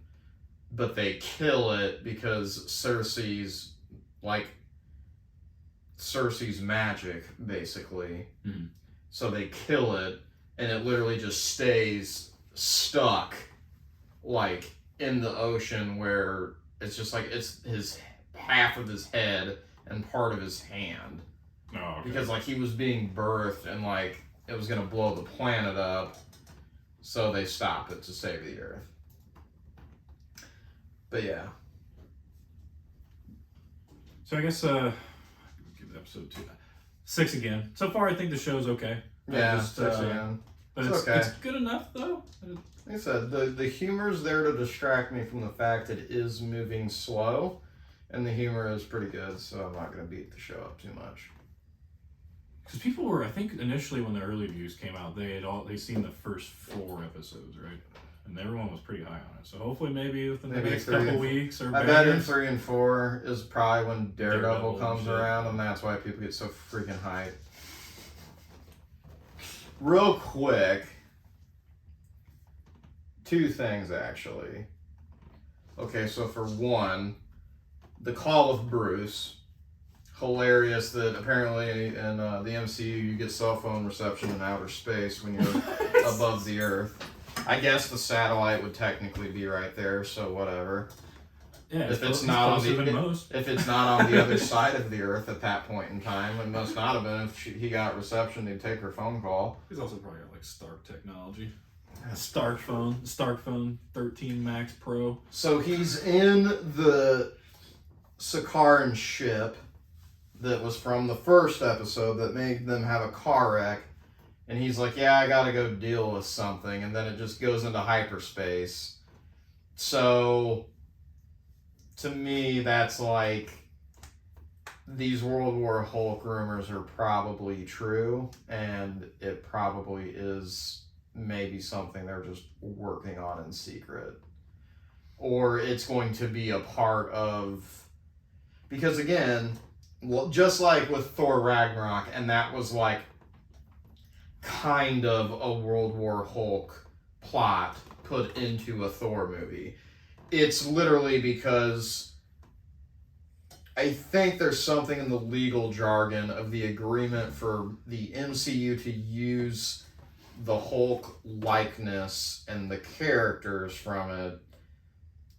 But they kill it because Cersei's magic, basically. Mm-hmm. So they kill it, and it literally just stays stuck, like, in the ocean where it's just like it's his half of his head and part of his hand. Oh, okay. Because, like, he was being birthed and, like, it was going to blow the planet up, so they stop it to save the Earth. But yeah. So I guess give the episode 6 again. So far, I think the show's okay. Yeah, but it's okay. It's good enough though. Like I said, the humor's there to distract me from the fact that it is moving slow, and the humor is pretty good. So I'm not going to beat the show up too much. Because people were, I think, initially when the early views came out, they seen the first 4 episodes, right? And everyone was pretty high on it. So hopefully maybe within the next couple weeks or I bet in 3 and 4 is probably when Daredevil comes around, and that's why people get so freaking hyped. Real quick, 2 things actually. Okay, so for one, the Call of Bruce. Hilarious that apparently in the MCU you get cell phone reception in outer space when you're above the Earth. I guess the satellite would technically be right there, so whatever. Yeah, if it's not on the other side of the Earth at that point in time, it must not have been. If he got reception, they'd take her phone call. He's also probably got like Stark technology. Stark phone 13 Max Pro. So he's in the Sakaran ship that was from the first episode that made them have a car wreck. And he's like, yeah, I gotta go deal with something. And then it just goes into hyperspace. So, to me, that's like, these World War Hulk rumors are probably true. And it probably is maybe something they're just working on in secret. Or it's going to be a part of... Because again, just like with Thor Ragnarok, and that was like kind of a World War Hulk plot put into a Thor movie. It's literally because I think there's something in the legal jargon of the agreement for the MCU to use the Hulk likeness and the characters from it.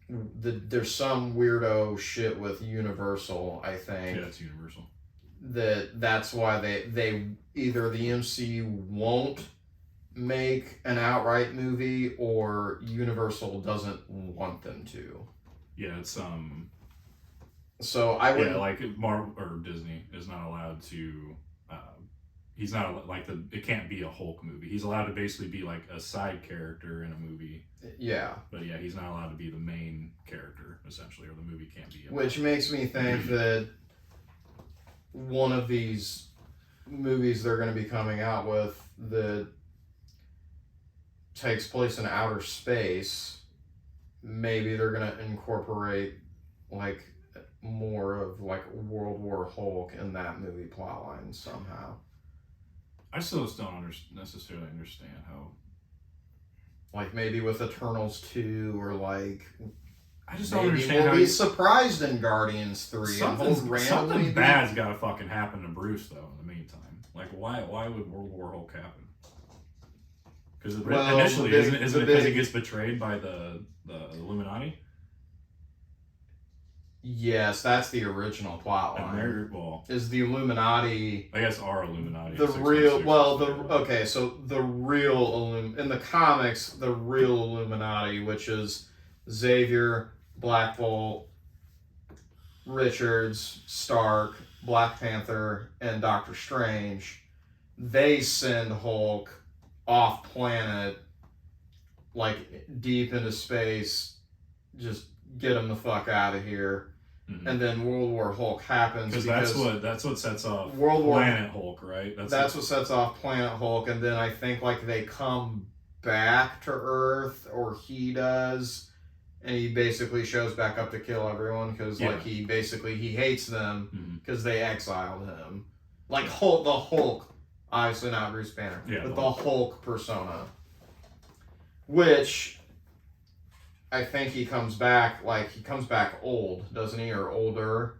There's some weirdo shit with Universal, I think. Yeah, it's Universal. That's why they either the MCU won't make an outright movie or Universal doesn't want them to. Yeah, it's So I would like Marvel or Disney is not allowed to. He's not like it can't be a Hulk movie. He's allowed to basically be like a side character in a movie. Yeah. But yeah, he's not allowed to be the main character essentially, or the movie can't be. Which makes me think that one of these movies they're going to be coming out with that takes place in outer space, maybe they're going to incorporate like more of like World War Hulk in that movie plotline somehow. I still just don't necessarily understand how. Like maybe with Eternals 2 or like. I just don't Maybe understand we'll how be surprised in Guardians 3. Something bad's got to fucking happen to Bruce though. In the meantime, like why would World War Hulk happen? Because initially, isn't it because he gets betrayed by the Illuminati? Yes, that's the original plotline. Well, is the Illuminati? I guess our Illuminati. The real, well, okay, so the real in the comics, the real Illuminati, which is Xavier, Black Bolt, Richards, Stark, Black Panther, and Doctor Strange, they send Hulk off planet, like deep into space, just get him the fuck out of here. Mm-hmm. And then World War Hulk happens because that's what sets off Planet Hulk, right? That's what sets off Planet Hulk, and then I think like they come back to Earth, or he does, and he basically shows back up to kill everyone because like he hates them because they exiled him. Like Hulk, the Hulk, obviously not Bruce Banner, but the Hulk persona, which. I think he comes back old, doesn't he, or older?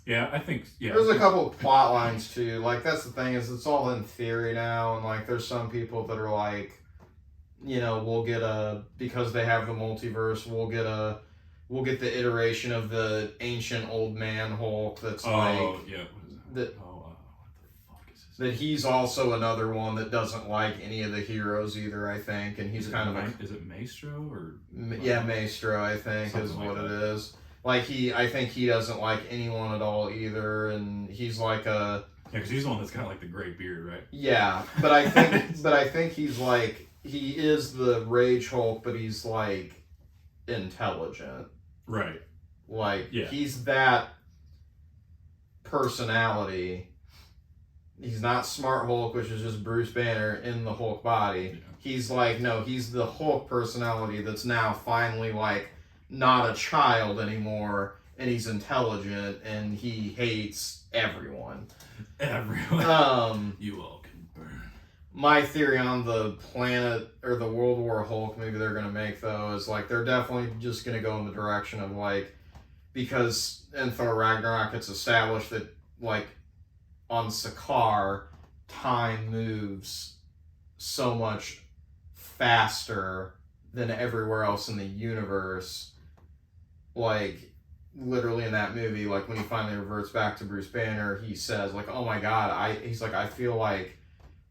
Yeah, I think, yeah. There's a couple of plot lines, too. Like, that's the thing, is it's all in theory now, and, like, there's some people that are like, you know, because they have the multiverse, we'll get the iteration of the ancient old man Hulk that's what is that? That he's also another one that doesn't like any of the heroes either, I think, and he's kind of like... Is it Maestro, or... Yeah, Maestro, I think, something is what it is. Like, I think he doesn't like anyone at all either, and he's like a... Yeah, because he's the one that's got, like, the gray beard, right? Yeah, but I think he's like... He is the Rage Hulk, but he's, like, intelligent. Right. Like, he's that personality... He's not Smart Hulk, which is just Bruce Banner in the Hulk body. Yeah. He's like, no, he's the Hulk personality that's now finally like not a child anymore, and he's intelligent, and he hates everyone. Everyone. You all can burn. My theory on the planet, or the World War Hulk movie they're going to make, though, is like they're definitely just going to go in the direction of like, because in Thor Ragnarok it's established that like, on Sakaar, time moves so much faster than everywhere else in the universe. Like, literally in that movie, like, when he finally reverts back to Bruce Banner, he says, like, oh my god, he's like, I feel like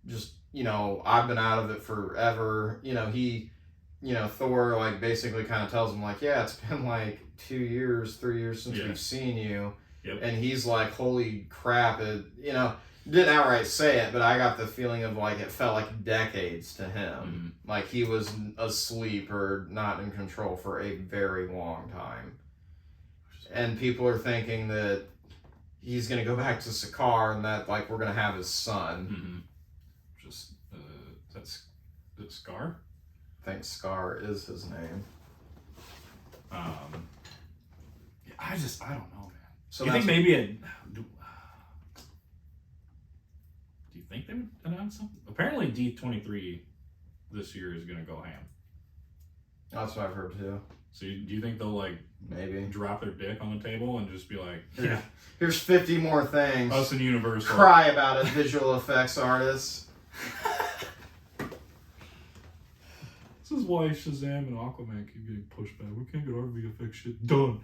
just, you know, I've been out of it forever. You know, Thor, like, basically kind of tells him, like, yeah, it's been, like, 2 years, 3 years since we've seen you. Yep. And he's like, holy crap, didn't outright say it, but I got the feeling of like it felt like decades to him. Mm-hmm. Like he was asleep or not in control for a very long time. And people are thinking that he's going to go back to Sakaar and that like we're going to have his son. Mm-hmm. Just, is it Scar? I think Scar is his name. I don't know. So do you think maybe do you think they would announce something? Apparently D23 this year is going to go ham. That's what I've heard too. So do you think they'll like maybe drop their dick on the table and just be like, here's 50 more things. Us and Universal. Cry about it, visual effects artists. This is why Shazam and Aquaman keep getting pushed back. We can't get our VFX shit done.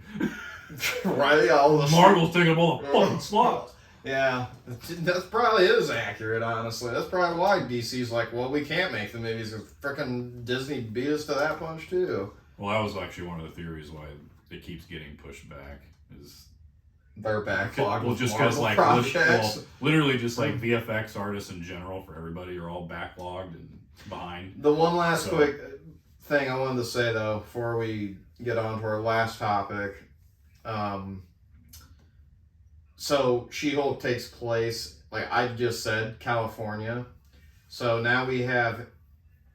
Right? Yeah, Marvel's taking up all the fucking slots. Yeah, that probably is accurate, honestly. That's probably why DC's like, well, we can't make the movies because frickin' Disney beat us to that punch, too. Well, that was actually one of the theories why it keeps getting pushed back. Is they're backlogged. Well, just because, like, literally just like VFX artists in general for everybody are all backlogged and behind. The one last quick thing I wanted to say, though, before we get on to our last topic. So She-Hulk takes place, like I just said, California. So now we have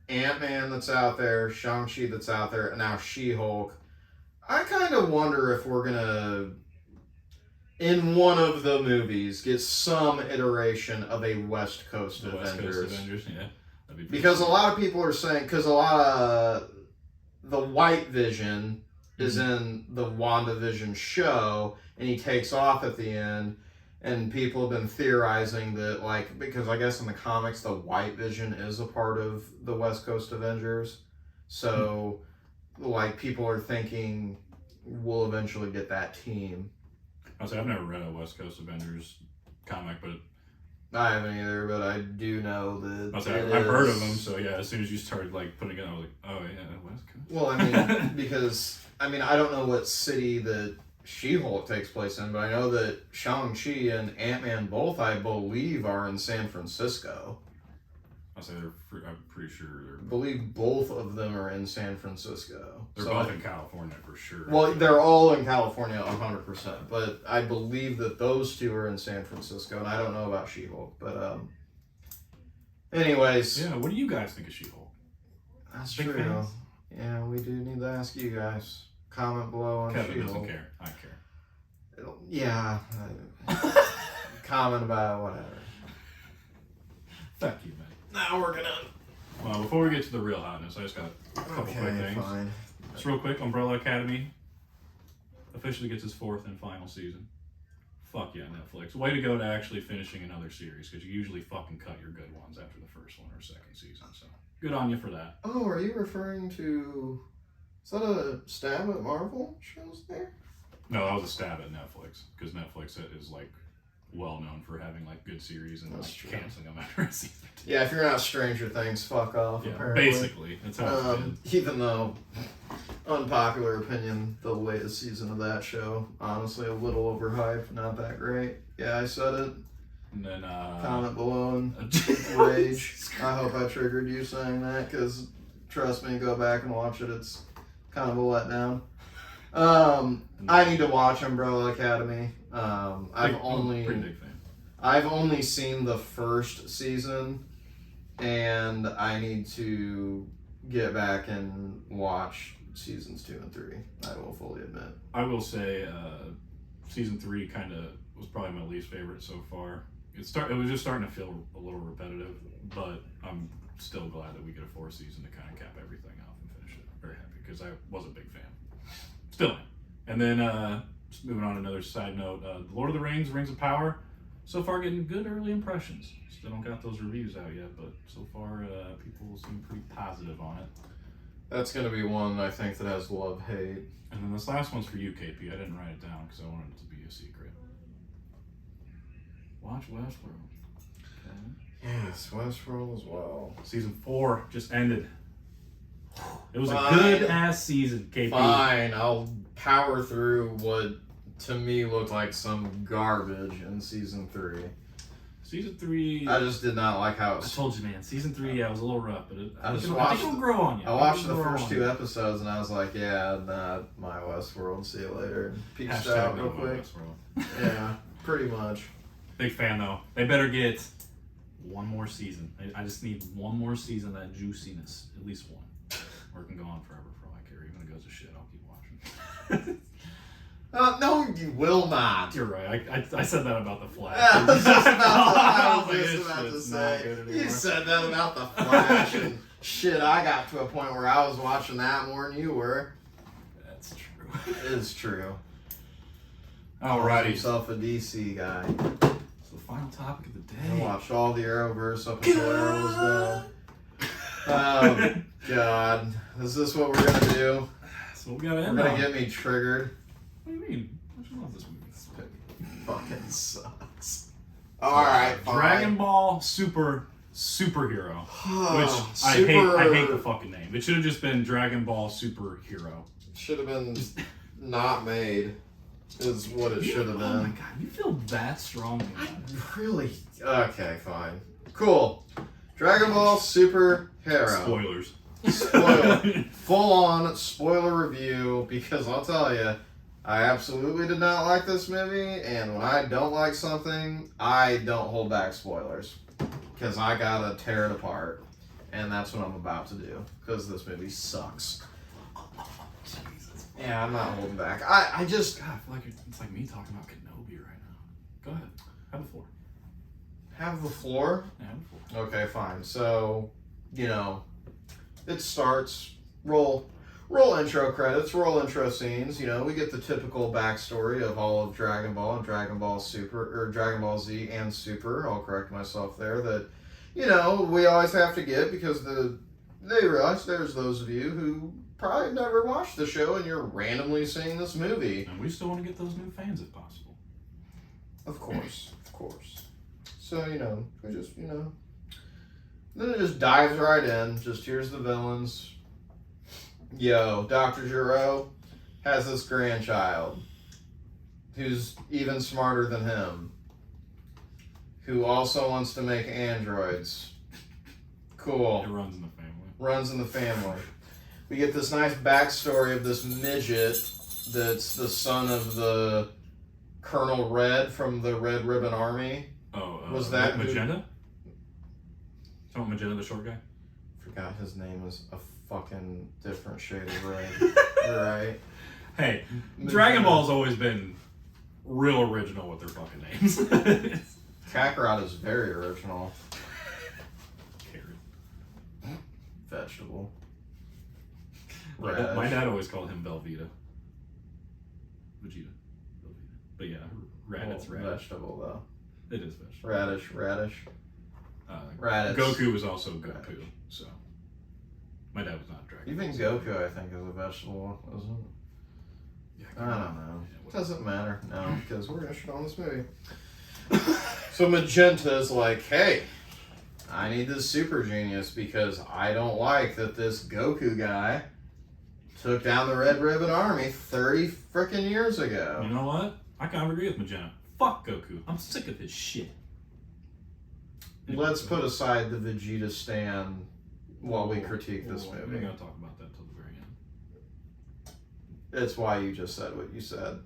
Ant-Man that's out there, Shang-Chi that's out there, and now She-Hulk. I kind of wonder if we're going to in one of the movies get some iteration of a West Coast The Avengers. West Coast Avengers, yeah. That'd be pretty Because a sweet. lot of people are saying, because a lot of the White Vision is in the WandaVision show, and he takes off at the end, and people have been theorizing that, like, because I guess in the comics, the White Vision is a part of the West Coast Avengers. So, like, people are thinking we'll eventually get that team. I've never read a West Coast Avengers comic, but I haven't either, but I do know that I've heard of them. So yeah, as soon as you started like putting it, I was like, oh yeah, West Coast. Well, I mean, because I don't know what city that She-Hulk takes place in, but I know that Shang-Chi and Ant-Man both, I believe, are in San Francisco. I'm pretty sure I believe both of them are in San Francisco. they're both in California for sure. Well, they're all in California 100%, but I believe that those two are in San Francisco, and I don't know about She-Hulk, but anyways. Yeah, what do you guys think of She-Hulk? That's Big true. fans? Yeah, we do need to ask you guys. Comment below on Kevin She-Hulk. doesn't care. I care. Yeah. Comment about whatever. Fuck you, man. Now we're gonna. Well, before we get to the real hotness, I just got a couple quick things. Fine. Just real quick, Umbrella Academy officially gets its 4th and final season. Fuck yeah, Netflix. Way to go to actually finishing another series, because you usually fucking cut your good ones after the first one or second season. So good on you for that. Oh, are you referring to? Is that a stab at Marvel shows there? No, that was a stab at Netflix, because Netflix is like well known for having like good series and That's like true. canceling them after a season. Yeah, if you're not Stranger Things, fuck off. Yeah, apparently. basically, that's how it's been. Even though, unpopular opinion, the latest season of that show, honestly, a little overhyped, not that great. Yeah, I said it. And then Comment below and rage. I hope I triggered you saying that, because trust me, go back and watch it. It's kind of a letdown. I need to watch Umbrella Academy. pretty big fan. I've only seen the first season, and I need to get back and watch seasons 2 and 3. I will fully admit. I will say, season 3 kind of was probably my least favorite so far. It was just starting to feel a little repetitive, but I'm still glad that we get a 4th season to kind of cap everything off and finish it. I'm very happy because I was a big fan. Still am. And then just moving on to another side note, Lord of the Rings, Rings of Power, so far getting good early impressions. Still don't got those reviews out yet, but so far people seem pretty positive on it. That's going to be one I think that has love-hate. And then this last one's for you, KP. I didn't write it down because I wanted it to be a secret. Watch Westworld. Okay. Yes, Westworld as well. Season 4 just ended. It was Fine. a good-ass season, KP. Fine, I'll power through what to me looked like some garbage in season 3. Season 3... I just did not like how it I was. told you, man. Season 3, yeah, it was a little rough, but I I just think watched it'll grow on you. I watched the It'll grow first on 2 you. episodes and I was like, yeah, not my Westworld. See you later. Peace Hashtag out no real more quick. Westworld. Yeah, pretty much. Big fan, though. They better get one more season. I just need one more season of that juiciness. At least one. Or it can go on forever for all I care. Even if it goes to shit, I'll keep watching. No, you will not. You're right. I said that about The Flash. I was This just about to shit's say. not good You anymore. said that about the Flash, and shit, I got to a point where I was watching that more than you were. That's true. It is true. Alrighty. Calls himself a DC guy. So the final topic of the I day. watched all the Arrowverse up until Arrow was done. God. Is this what we're gonna do? So we gotta We're end gonna on. get me triggered. What do you mean? I just love this movie. Fucking sucks. Alright, fine. Dragon Ball Superhero. Which I hate the fucking name. It should have just been Dragon Ball Superhero. Should have been not made. Is what it should have Oh my been. god, you feel that strongly about it. Really? Okay, fine. Cool. Dragon Ball Super Hero. Spoilers. Spoiler. Full on spoiler review, because I'll tell you, I absolutely did not like this movie, and when I don't like something, I don't hold back spoilers. Because I gotta tear it apart. And that's what I'm about to do. Because this movie sucks. Jesus. Yeah, I'm not holding back. I just God, I feel like it's like me talking about Kenobi right now. Go ahead. Have the floor. have the floor. Yeah, have the floor. Okay, fine. So, it starts, roll intro credits, roll intro scenes. We get the typical backstory of all of Dragon Ball and Dragon Ball Super, or Dragon Ball Z and Super. I'll correct myself there. That, we always have to get because they realize there's those of you who probably never watched the show and you're randomly seeing this movie. And we still want to get those new fans if possible. Of course. So, we just, then it just dives right in. Just here's the villains. Dr. Gero has this grandchild who's even smarter than him, who also wants to make androids. Cool. It runs in the family. Runs in the family. We get this nice backstory of this midget that's the son of the Colonel Red from the Red Ribbon Army. Oh, was that Magenta? Talking Magenta, the short guy? Forgot his name was a fucking different shade of red. Right? Hey, Dragon Ball's always been real original with their fucking names. Kakarot is very original. Carrot. Vegetable. My dad always called him Velveeta. Vegeta. Velveeta. But yeah, it's radish. Vegetable though. It is vegetable. Radish. Radish. Goku was also Goku, so my dad was not a dragon. Even Goku, I think, is a vegetable, isn't it? Yeah, I don't know. Yeah, It doesn't matter. No, because we're gonna shit on this movie. So Magenta's like, hey, I need this super genius because I don't like that this Goku guy took down the Red Ribbon Army 30 frickin' years ago. You know what? I kind of agree with Magenta. Fuck Goku. I'm sick of his shit. Let's put aside the Vegeta stand while we critique this We're movie. going to talk about that till the very end. It's why you just said what you said.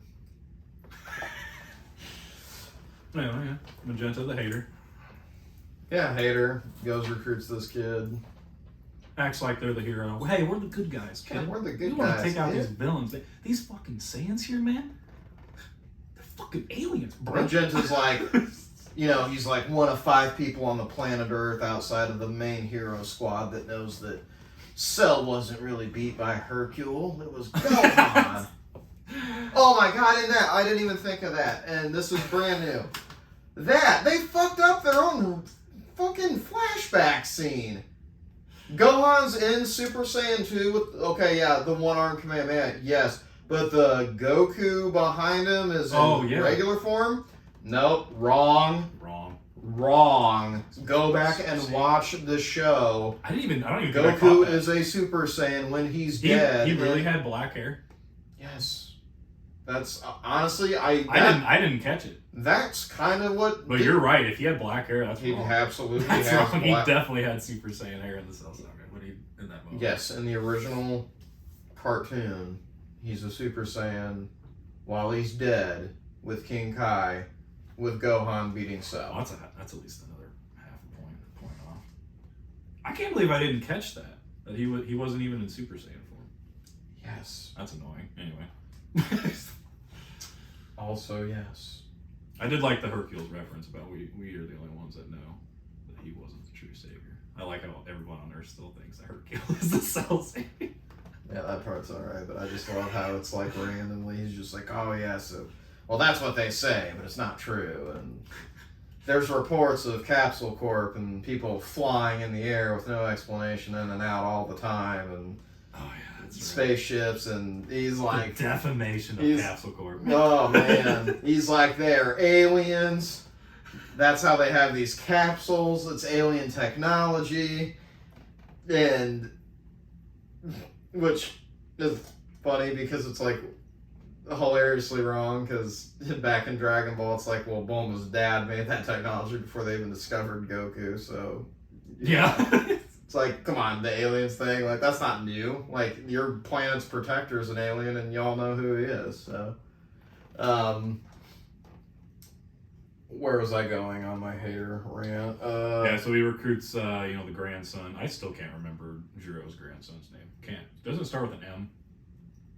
Anyway, yeah. Magenta the hater. Yeah, hater goes recruits this kid. Acts like they're the hero. Hey, we're the good guys, kid. Yeah, we're the We good want guys. to take out kid. these villains. These fucking Saiyans here, man. They're fucking aliens, bro. Magenta's like, he's like one of 5 people on the planet Earth outside of the main hero squad that knows that Cell wasn't really beat by Hercule. It was Gohan. Oh my god, I didn't even think of that. And this is brand new. They fucked up their own fucking flashback scene. Gohan's in Super Saiyan 2 with, the one-armed Kamehameha, yes. But the Goku behind him is in regular form? Nope, wrong. Go back and watch the show. I don't even Goku is a Super Saiyan when he's dead. He really had black hair. Yes. That's honestly, I didn't catch it. That's kind of what. But you're right. If he had black hair, that's he wrong. absolutely That's has wrong. black. He definitely had Super Saiyan hair in the Cell Saga when he in that movie. Yes, in the original cartoon, he's a Super Saiyan while he's dead with King Kai, with Gohan beating Cell. Oh, that's at least another half a point off. I can't believe I didn't catch that he wasn't even in Super Saiyan form. Yes. That's annoying. Anyway. Also, yes. I did like the Hercules reference about we are the only ones that know that he wasn't the true savior. I like how everyone on Earth still thinks that Hercules is the Cell savior. Yeah, that part's alright, but I just love how it's like randomly he's just like, oh yeah, so well that's what they say, but it's not true. And there's reports of Capsule Corp and people flying in the air with no explanation in and out all the time, and oh yeah, that's right. Spaceships, and he's like the defamation of Capsule Corp. Oh man, he's like they're aliens. That's how they have these capsules. It's alien technology, and which is funny because it's like hilariously wrong because back in Dragon Ball it's like, well, Bulma's dad made that technology before they even discovered Goku, so yeah. It's like, come on, the aliens thing, like that's not new. Like your planet's protector is an alien and y'all know who he is, so where was I going on my hater rant? Yeah, so he recruits the grandson. I still can't remember Jiro's grandson's name. Doesn't it start with an M?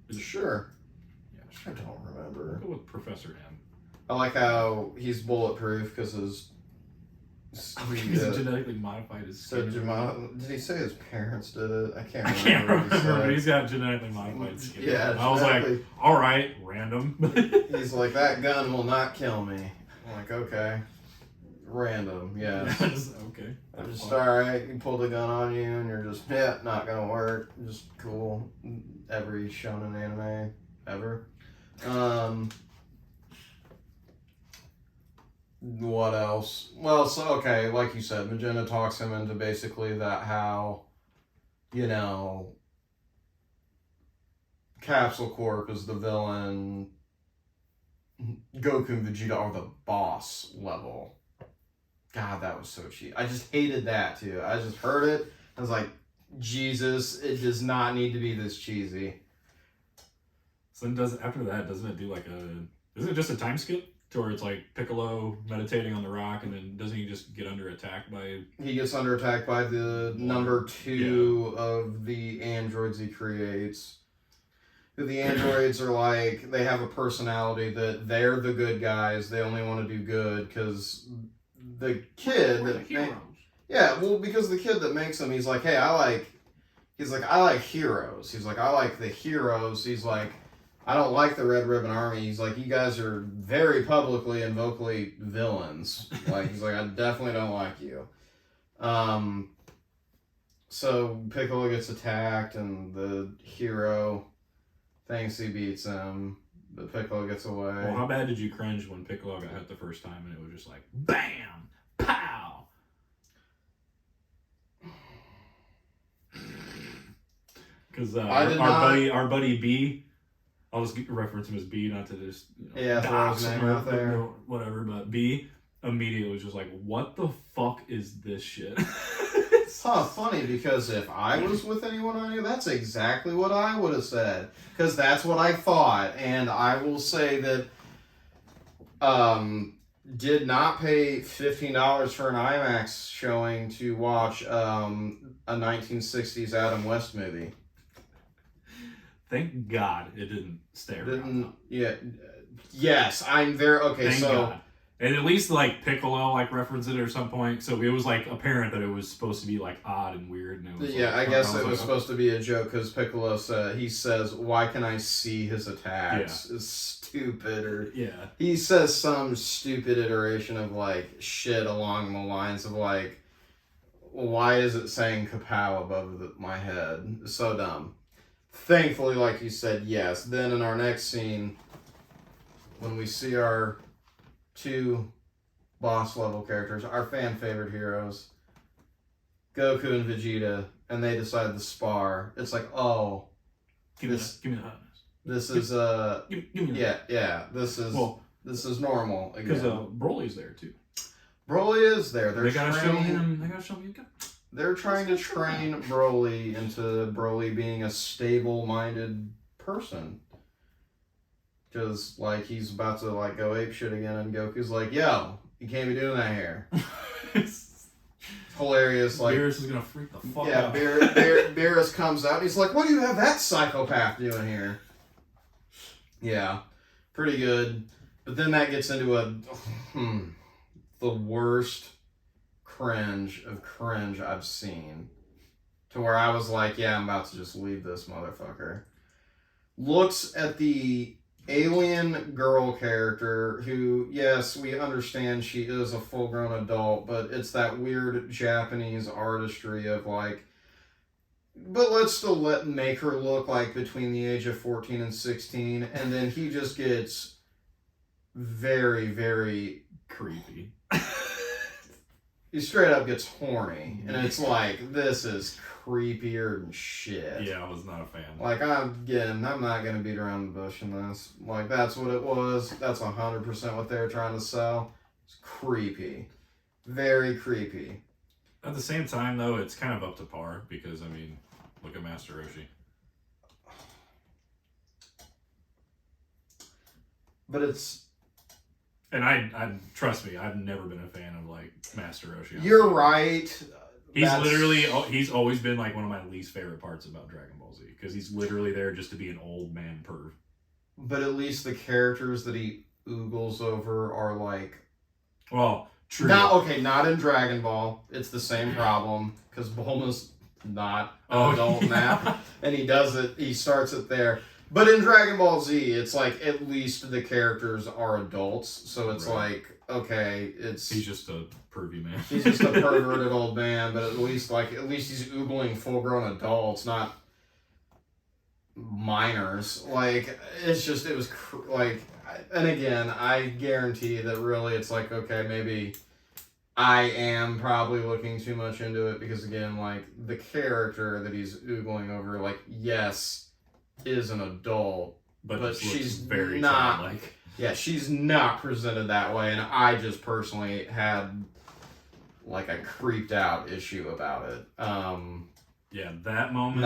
Is it, Sure. yeah, I sure. don't We'll remember. go with Professor M. I like how he's bulletproof because his. He's genetically modified his So skin. Jamal, did he say his parents did it? I can't I remember. can't what he remember, but said. he's got genetically modified skin. Yeah, I was like, genetically- all right, random. He's like, that gun will not kill me. I'm like, okay. Random, yeah. Okay. I'm just Fine. alright, you pull the gun on you and you're just, yeah, not gonna work. Just cool. Every shonen anime ever. What else? Well, so, okay, like you said, Magenta talks him into basically that how, you know, Capsule Corp is the villain, Goku and Vegeta are the boss level. God, that was so cheap. I just hated that too. I just heard it. I was like, Jesus, it does not need to be this cheesy. So then after that, doesn't it do like isn't it just a time skip? To where it's like Piccolo meditating on the rock, and then doesn't he just get under attack by... He gets under attack by the number 2 of the androids he creates. The androids are like, they have a personality that they're the good guys. They only want to do good because the kid We're the that heroes. yeah, well, because the kid that makes them, he's like, hey, I like heroes. He's like, I like the heroes. He's like, I don't like the Red Ribbon Army. He's like, you guys are very publicly and vocally villains. Like, he's like, I definitely don't like you. So Piccolo gets attacked, and the hero thinks he beats him, but Piccolo gets away. Well, how bad did you cringe when Piccolo got hit the first time and it was just like, BAM! Pow! Because our buddy B, I'll just reference him as B, not to just throw his name out there, whatever. But B immediately was just like, "What the fuck is this shit?" Funny, because if I was with anyone on here, that's exactly what I would have said, because that's what I thought, and I will say that did not pay $15 for an IMAX showing to watch a 1960s Adam West movie. Thank God it didn't stay around. Yes, I'm very okay. Thank so, God. And at least like Piccolo like referenced it at some point, so it was like apparent that it was supposed to be like odd and weird. And it was I guess it was supposed to be a joke because Piccolo says, "Why can I see his attacks?" It's stupid, or he says some stupid iteration of like shit along the lines of like, "Why is it saying kapow above my head?" So dumb. Thankfully, like you said, yes. Then in our next scene, when we see our 2 boss level characters, our fan favorite heroes, Goku and Vegeta, and they decide to spar, it's like, oh, give me the hotness. This is give me this is normal again. Because Broly's there too. Broly is there. They gotta show him. They're trying to train Broly into Broly being a stable-minded person. Because, like, he's about to, like, go apeshit again, and Goku's like, yo, you can't be doing that here. It's hilarious. Like, Beerus is gonna freak the fuck out. Yeah, Beerus comes out, and he's like, what do you have that psychopath doing here? Yeah, pretty good. But then that gets into the worst cringe I've seen, to where I was like, yeah, I'm about to just leave this motherfucker. Looks at the alien girl character, who, yes, we understand she is a full-grown adult, but it's that weird Japanese artistry of like, but let's still make her look like between the age of 14 and 16, and then he just gets very, very creepy. He straight up gets horny, and it's like, this is creepier than shit. Yeah, I was not a fan. Like, I'm not gonna beat around the bush in this. Like, that's what it was. That's 100% what they were trying to sell. It's creepy. Very creepy. At the same time, though, it's kind of up to par, because, I mean, look at Master Roshi. But it's... And I trust me, I've never been a fan of, like, Master Roshi. You're right, He's always been like one of my least favorite parts about Dragon Ball Z, because he's literally there just to be an old man perv. But at least the characters that he oogles over are like. Well, true. Not in Dragon Ball. It's the same problem because Bulma's not an adult in that, and he starts it there. But in Dragon Ball Z, it's like at least the characters are adults, so it's like, okay, he's just a pervy man. He's just a perverted old man, but at least he's oogling full-grown adults, not minors. Like, and again, I guarantee that really it's like, okay, maybe I am probably looking too much into it, because again, like, the character that he's oogling over, like, yes, is an adult, but she's very not childlike. Yeah, she's not presented that way, and I just personally had like a creeped out issue about it. Yeah, that moment.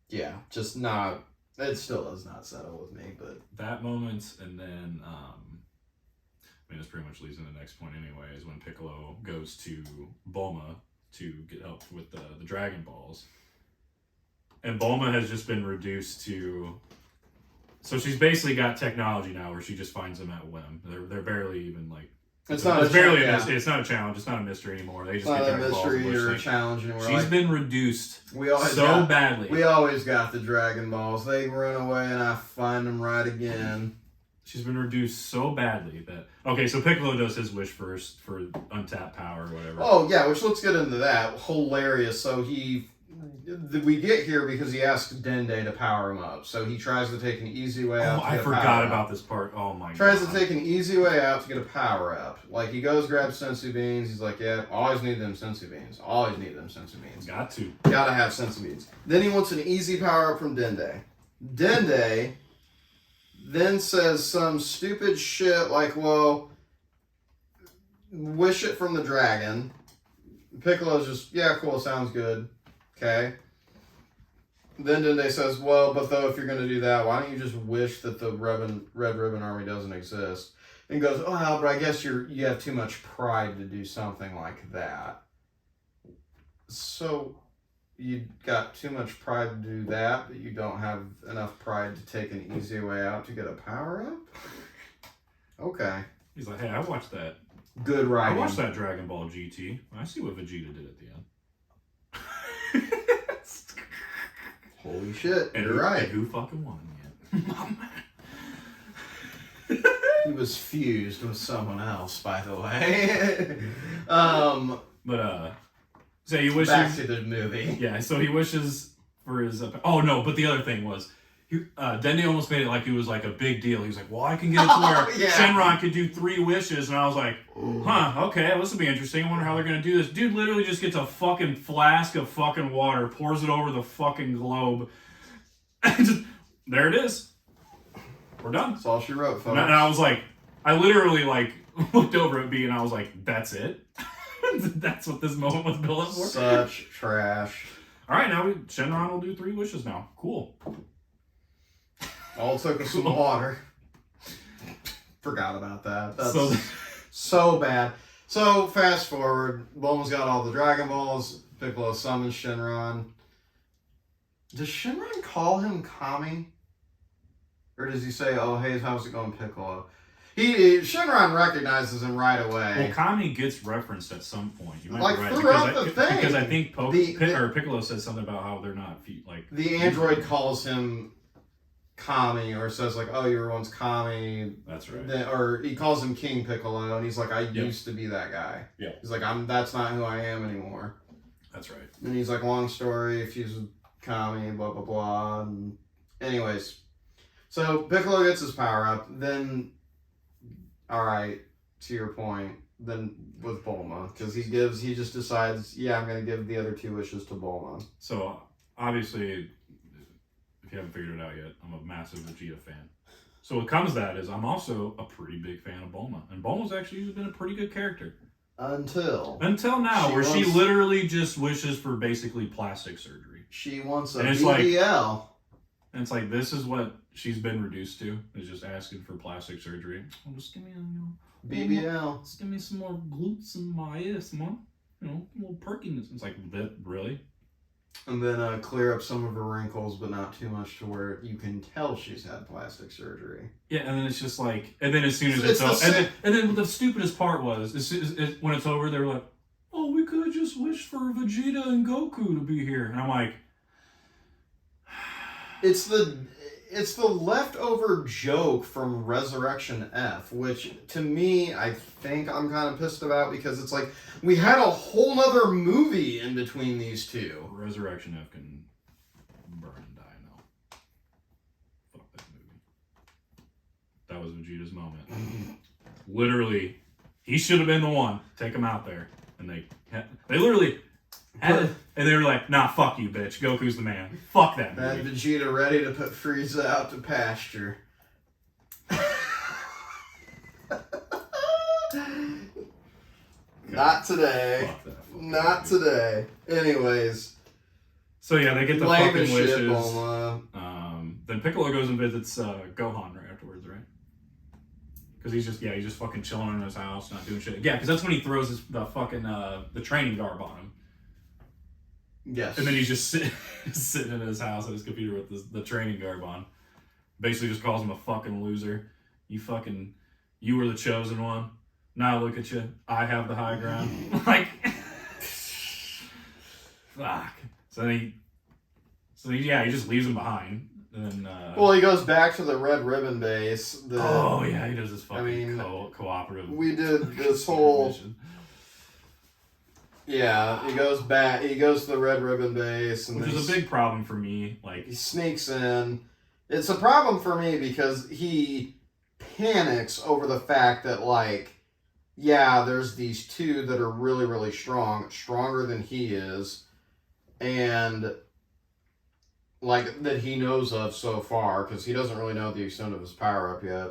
It still does not settle with me, but that moment, and then I mean, this pretty much leads into the next point anyway, is when Piccolo goes to Bulma to get help with the Dragon Balls. And Bulma has just been reduced to... So she's basically got technology now where she just finds them at whim. They're barely even like... It's not a challenge. It's not a mystery anymore. They just get Dragon Balls. It's not a mystery or a challenge anymore. She's been reduced badly. We always got the Dragon Balls. They run away and I find them right again. She's been reduced so badly that... Okay, so Piccolo does his wish first for untapped power or whatever. Oh, yeah, which let's get into that. Hilarious. So we get here because he asks Dende to power him up. So he tries to take an easy way out. I forgot about this part. Oh my god. Tries to take an easy way out to get a power up. Like, he goes, grabs sensu beans. He's like, yeah, always need them sensu beans. Always need them sensu beans. Gotta have sensu beans. Then he wants an easy power up from Dende. Dende then says some stupid shit like, well, wish it from the dragon. Piccolo's just, yeah, cool, sounds good. Okay. Then Dende says, well, but though if you're going to do that, why don't you just wish that the Red Ribbon Army doesn't exist? And goes, oh, well, but I guess you have too much pride to do something like that. So you got too much pride to do that, but you don't have enough pride to take an easy way out to get a power up? Okay. He's like, hey, I watched that. Good writing. I watched that Dragon Ball GT. I see what Vegeta did at the end. Holy shit, and you're right. Who fucking won in the end? He was fused with someone else, by the way. So he wishes... Back to the movie. Yeah, so he wishes for his... oh, no, but the other thing was... Dende almost made it like it was like a big deal. He was like, well, I can get it to where Shenron could do 3 wishes. And I was like, huh, okay, this will be interesting. I wonder how they're going to do this. Dude literally just gets a fucking flask of fucking water, pours it over the fucking globe. And just, there it is. We're done. That's all she wrote, folks. And I was like, I literally like looked over at B and I was like, that's it? That's what this moment was built up for? Such trash. All right, now Shenron will do 3 wishes now. Cool. All it took was some water. Forgot about that. That's so bad. So, fast forward. Bulma's got all the Dragon Balls. Piccolo summons Shenron. Does Shenron call him Kami? Or does he say, oh, hey, how's it going, Piccolo? Shenron recognizes him right away. Well, Kami gets referenced at some point. You might like be right. Throughout the thing. Because I think Piccolo says something about how they're not like... The android calls him Kami, or says like, oh, you were once Kami. That's right. Or he calls him King Piccolo, and he's like, I used to be that guy. Yeah. He's like, that's not who I am anymore. That's right. And he's like, long story, fused with Kami, blah, blah, blah. And anyways, so Piccolo gets his power up, then, alright, to your point, then with Bulma, because he just decides, yeah, I'm going to give the other 2 wishes to Bulma. So, obviously... If you haven't figured it out yet, I'm a massive Vegeta fan. So what comes to that is I'm also a pretty big fan of Bulma. And Bulma's actually been a pretty good character. Until now, she literally just wishes for basically plastic surgery. She wants a BBL. And it's like, this is what she's been reduced to, is just asking for plastic surgery. Oh, just give me BBL. Just give me some more glutes in my ass, man. little perkiness. It's like, that really? And then clear up some of her wrinkles, but not too much to where you can tell she's had plastic surgery. Yeah, and then it's just like, and then as soon as It's it's the over, and then the stupidest part was, when it's over, they were like, oh, we could have just wished for Vegeta and Goku to be here. And I'm like, It's the leftover joke from Resurrection F, which to me, I think I'm kind of pissed about because it's like we had a whole nother movie in between these two. Resurrection F can burn and die now. Fuck that movie. That was Vegeta's moment. Literally, he should have been the one. Take him out there. And they literally had it. And they were like, nah, fuck you, bitch. Goku's the man. Fuck that movie. Had Vegeta ready to put Frieza out to pasture. Not today. Fuck that fucking Not movie. today. Anyways. So yeah, they get the Lame fucking as shit, wishes. Bulma. Then Piccolo goes and visits Gohan right afterwards, right? Because he's just fucking chilling in his house, not doing shit. Yeah, because that's when he throws the fucking the training garb on him, Yes. and then he's just sitting in his house at his computer with the training garb on. Basically, just calls him a fucking loser. You were the chosen one. Now look at you. I have the high ground. Like, fuck. He just leaves him behind. And then, well, he goes back to the Red Ribbon base. oh yeah, he does this fucking I mean, cooperative. We did this whole. mission. Yeah, he goes back. He goes to the Red Ribbon base, and Which is a big problem for me. Like, he sneaks in. It's a problem for me because he panics over the fact that, like, yeah, there's these two that are really, really strong, stronger than he is, and like that he knows of so far, because he doesn't really know the extent of his power up yet.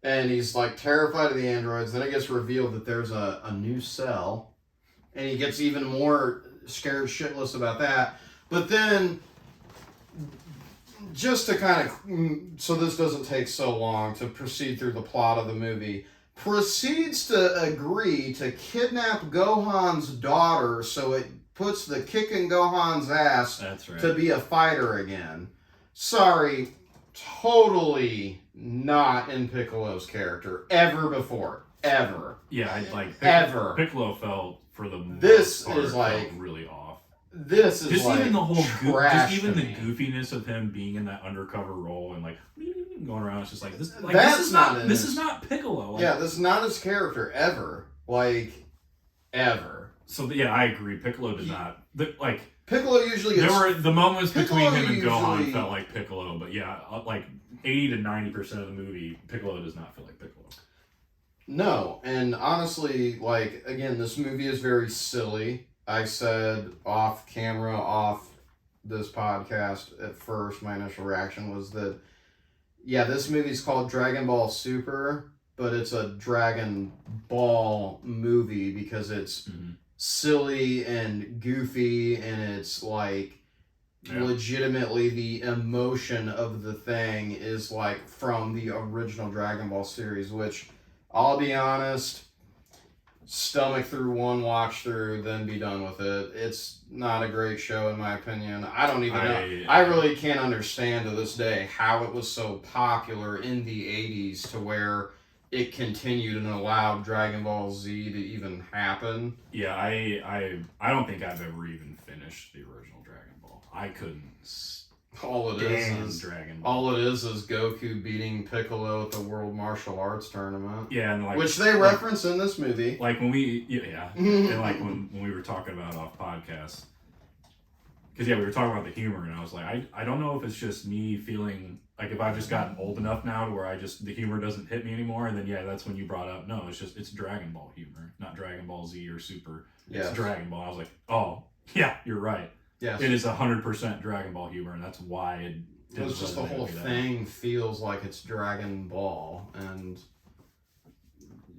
And he's like terrified of the androids. Then it gets revealed that there's a new cell, and he gets even more scared shitless about that. But then, just to kind of, so this doesn't take so long to proceed through the plot of the movie, proceeds to agree to kidnap Gohan's daughter so it puts the kick in Gohan's ass that's right. to be a fighter again. Sorry, totally not in Piccolo's character ever before. Ever. Yeah, Ever. Piccolo felt for the This most part, is like- felt really off. This is Just like even the whole trash just even to the me. goofiness of him being in that undercover role and like going around. It's just like this. Like, That's this is not not. in This his- is not Piccolo. Like, Yeah, this is not his character ever. Like, ever. So yeah, I agree. Piccolo did not. Like Piccolo usually there gets... were the moments between Piccolo him and Gohan usually- felt like Piccolo, but yeah, like 80 to 90% of the movie, Piccolo does not feel like Piccolo. No, and honestly, like, again, this movie is very silly. I said off camera, off this podcast at first, my initial reaction was that, yeah, this movie's called Dragon Ball Super, but it's a Dragon Ball movie because it's silly and goofy, and it's like legitimately the emotion of the thing is like from the original Dragon Ball series, which I'll be honest, stomach through one watch through, then be done with it. It's not a great show in my opinion. I don't even know. I really can't understand to this day how it was so popular in the 80s to where it continued and allowed Dragon Ball Z to even happen. Yeah, I don't think I've ever even finished the original Dragon Ball. I couldn't All it is Dragon Ball. all it is Goku beating Piccolo at the World Martial Arts Tournament, Yeah, and like which they reference in this movie. like when we and like when we were talking about off podcast, because we were talking about the humor, and I was like, I don't know if it's just me feeling like if I've just gotten old enough now to where the humor doesn't hit me anymore, and then that's when you brought up no, it's Dragon Ball humor, not Dragon Ball Z or Super. It's Dragon Ball. I was like, oh yeah, you're right. Yes. It is 100% Dragon Ball humor, and that's why it It's just the whole thing feels like it's Dragon Ball, and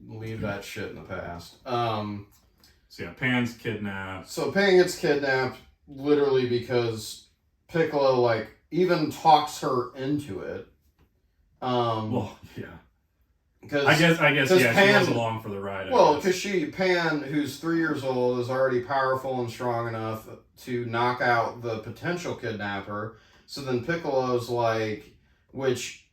leave that shit in the past. So yeah, Pan's kidnapped. So Pan gets kidnapped literally because Piccolo like even talks her into it. Well, yeah. Because I guess, yeah, she Pan, was along for the ride. well, because Pan, who's 3 years old, is already powerful and strong enough to knock out the potential kidnapper. So then Piccolo's like, which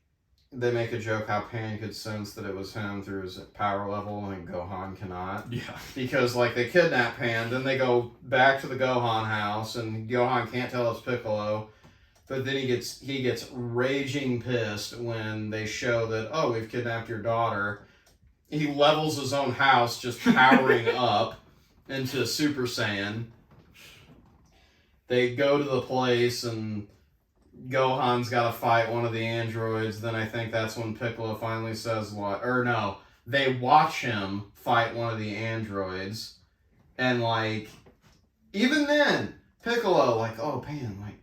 they make a joke how Pan could sense that it was him through his power level and Gohan cannot. Yeah. Because like they kidnap Pan, then they go back to the Gohan house and Gohan can't tell it's Piccolo. But then he gets raging pissed when they show that, oh, we've kidnapped your daughter. He levels his own house, just powering up into Super Saiyan. They go to the place and Gohan's got to fight one of the androids. Then I think that's when Piccolo finally says, or no, they watch him fight one of the androids. And like, even then, Piccolo, like, oh, Pan, like,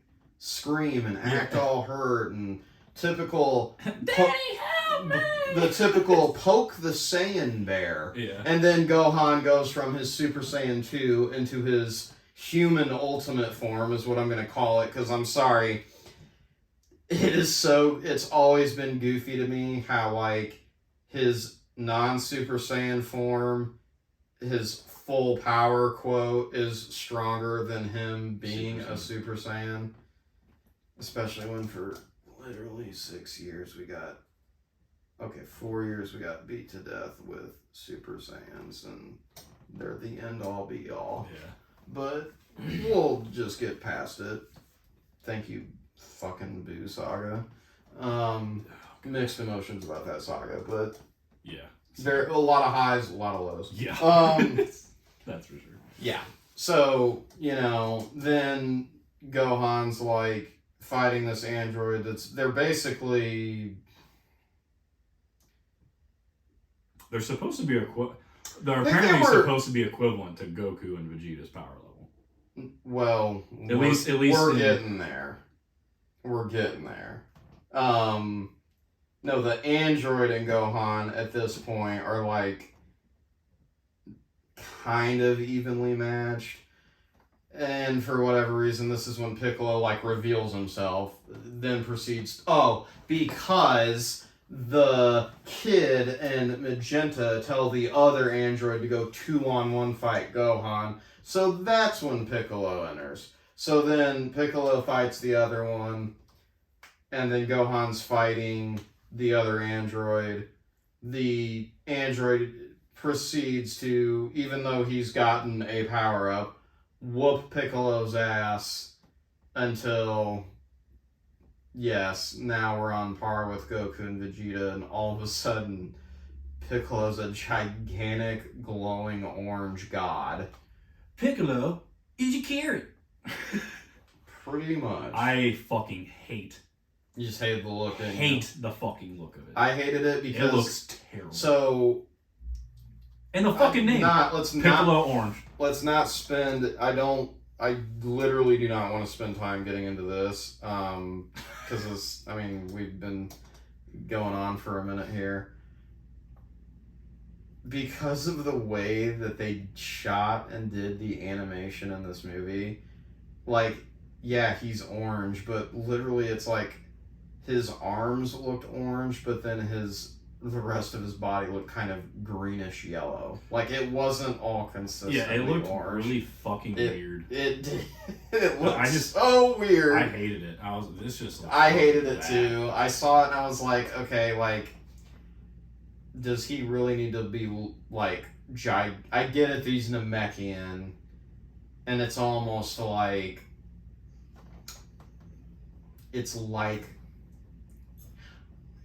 scream and act all hurt and typical Daddy, help me! the typical poke the Saiyan bear. Yeah. And then Gohan goes from his Super Saiyan 2 into his human ultimate form is what I'm going to call it, because I'm sorry, it's always been goofy to me how like his non-Super Saiyan form, his full power quote is stronger than him being a Super Saiyan. Especially when for literally 6 years we got, 4 years we got beat to death with Super Saiyans, and they're the end all be all. Yeah. But we'll just get past it. Thank you, fucking Boo Saga. Mixed emotions about that saga, but yeah, there are a lot of highs, a lot of lows. Yeah. That's for sure. Yeah. So, then Gohan's like fighting this android they're basically... They're supposed to be they're apparently supposed to be equivalent to Goku and Vegeta's power level. Well, at least we're getting there. We're getting there. No, the android and Gohan at this point are like kind of evenly matched. And for whatever reason, this is when Piccolo like reveals himself, then proceeds, because the Kid and Magenta tell the other android to go 2-on-1 fight Gohan. So that's when Piccolo enters. So then Piccolo fights the other one, and then Gohan's fighting the other android. The android proceeds to, even though he's gotten a power-up, whoop Piccolo's ass until, yes, now we're on par with Goku and Vegeta, and all of a sudden Piccolo's a gigantic glowing orange god. Piccolo is a carrot. Pretty much. I fucking hate. You just hated the look. The fucking look of it. I hated it because it looks terrible. So, and the fucking name. Piccolo Orange. Let's not spend. I literally do not want to spend time getting into this. Because we've been going on for a minute here. Because of the way that they shot and did the animation in this movie, like, yeah, he's orange, but literally it's like his arms looked orange, but then the rest of his body looked kind of greenish yellow. Like, it wasn't all consistent. Yeah, it looked orange. really fucking weird. It looked so weird. I hated it. I hated it too. I saw it and I was like, okay, like, does he really need to be like I get it that he's Namekian, and it's almost like it's like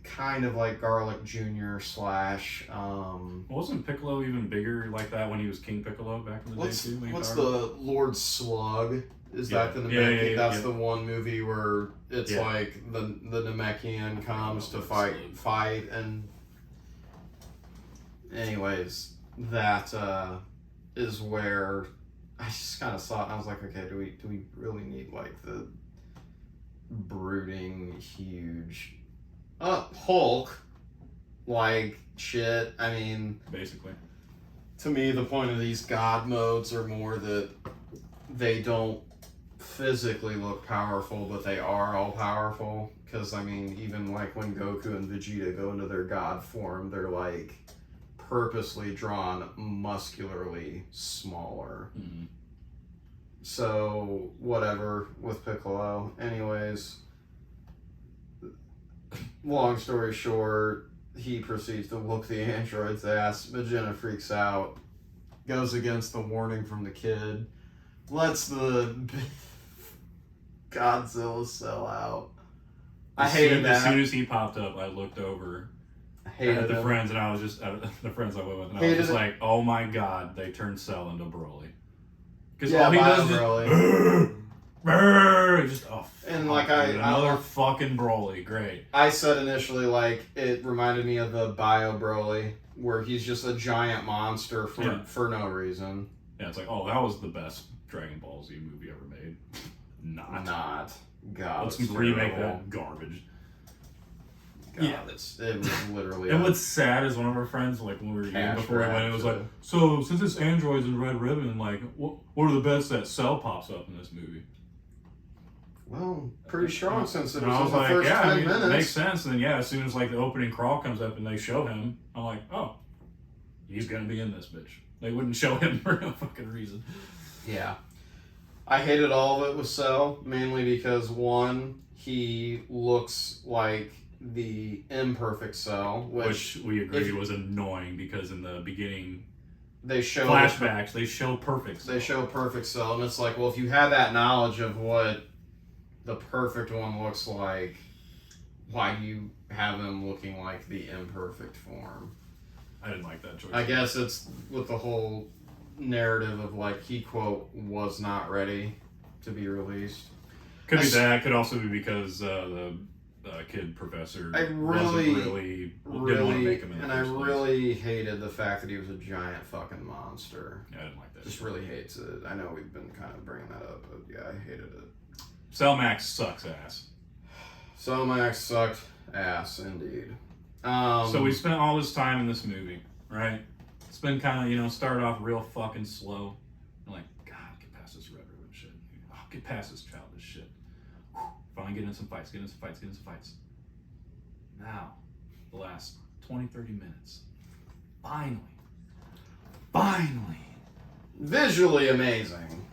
kind of like Garlic Jr. / Wasn't Piccolo even bigger like that when he was King Piccolo back in the day too? What's the Lord Slug? Is that the Namekian? That's the one movie where it's like the Namekian comes to fight and anyways, that is where I just kind of saw it and I was like, okay, do we really need like the brooding huge Hulk like shit? I mean, basically, to me the point of these god modes are more that they don't physically look powerful, but they are all powerful, Because, I mean, even like when Goku and Vegeta go into their god form, they're like purposely drawn muscularly smaller. Mm-hmm. So, whatever with Piccolo. Anyways, long story short, he proceeds to whoop the android's ass. Vegeta freaks out, goes against the warning from the kid, lets the Godzilla cell out. I hated that. As soon as he popped up, I looked over at the friends, and I was just the friends I went with, and I was just like, "Oh my god, they turned Cell into Broly." Because all he does is just and like another fucking Broly, great. I said initially, like, it reminded me of the Bio Broly, where he's just a giant monster for no reason. Yeah, it's like, oh, that was the best Dragon Ball Z movie ever made. Not. God, let's remake that garbage. God, yeah, it was literally. And what's sad is one of our friends, like when we were eating before, when it was like, so since it's androids and Red Ribbon, like, what are the bets that Cell pops up in this movie? Well, pretty strong since it was the like, first 10 minutes. It makes sense. And then as soon as like the opening crawl comes up and they show him, I'm like, oh, he's gonna be in this bitch. They wouldn't show him for no fucking reason. Yeah. I hated all of it with Cell, mainly because one, he looks like the imperfect Cell, which we agreed was annoying because in the beginning they show flashbacks, they show perfect Cell. They show perfect Cell, and it's like, well, if you had that knowledge of what the perfect one looks like, why do you have him looking like the imperfect form? I didn't like that choice. I guess it's with the whole narrative of like he quote was not ready to be released. Could be that. Could also be because the kid professor didn't want to make him in the first place. Really hated the fact that he was a giant fucking monster. Yeah, I didn't like that. Just really hates it. I know we've been kind of bringing that up, but yeah, I hated it. Cell Max sucks ass. Cell Max sucked ass, indeed. So we spent all this time in this movie, right? It's been kind of, started off real fucking slow. I'm like, God, get past this Red Ribbon shit. Oh, get past this childish shit. Whew. Finally get in some fights. Now, the last 20, 30 minutes. Finally. Visually amazing.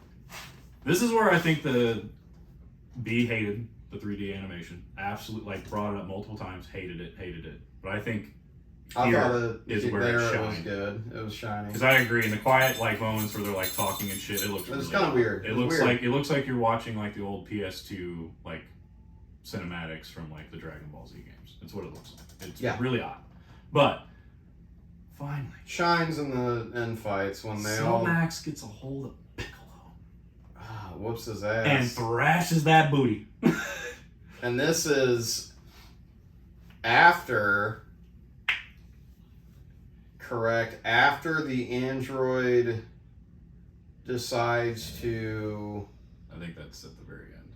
This is where I think the B hated the 3D animation. Absolutely, brought it up multiple times. Hated it. But I think I thought is where it shined. It was good. It was shining. Because I agree. In the quiet moments where they're talking and shit, it looks. It's kind of weird. It looks like you're watching the old PS2 cinematics from the Dragon Ball Z games. That's what it looks like. It's really odd. But finally, shines in the end fights when they Max gets a hold of Piccolo. Whoops his ass and thrashes that booty. And this is after the android decides to. I think that's at the very end.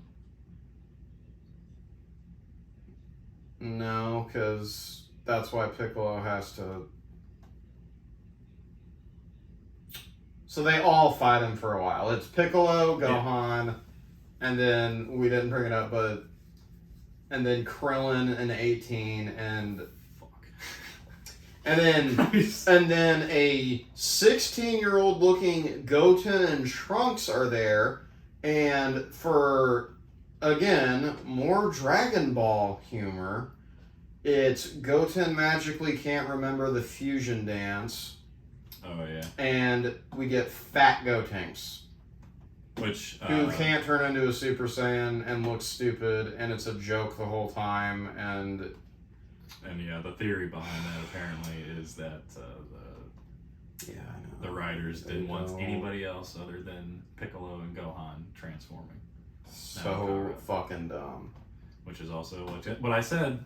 No, because that's why Piccolo has to. So they all fight him for a while. It's Piccolo, Gohan, and then we didn't bring it up, and then Krillin and 18 and then a 16-year-old looking Goten and Trunks are there, and for again more Dragon Ball humor, it's Goten magically can't remember the fusion dance. Oh yeah. And we get Fat Gotenks, who can't turn into a Super Saiyan and looks stupid, and it's a joke the whole time. And yeah, the theory behind that apparently is that the writers didn't want anybody else other than Piccolo and Gohan transforming. So fucking dumb. Which is also what I said.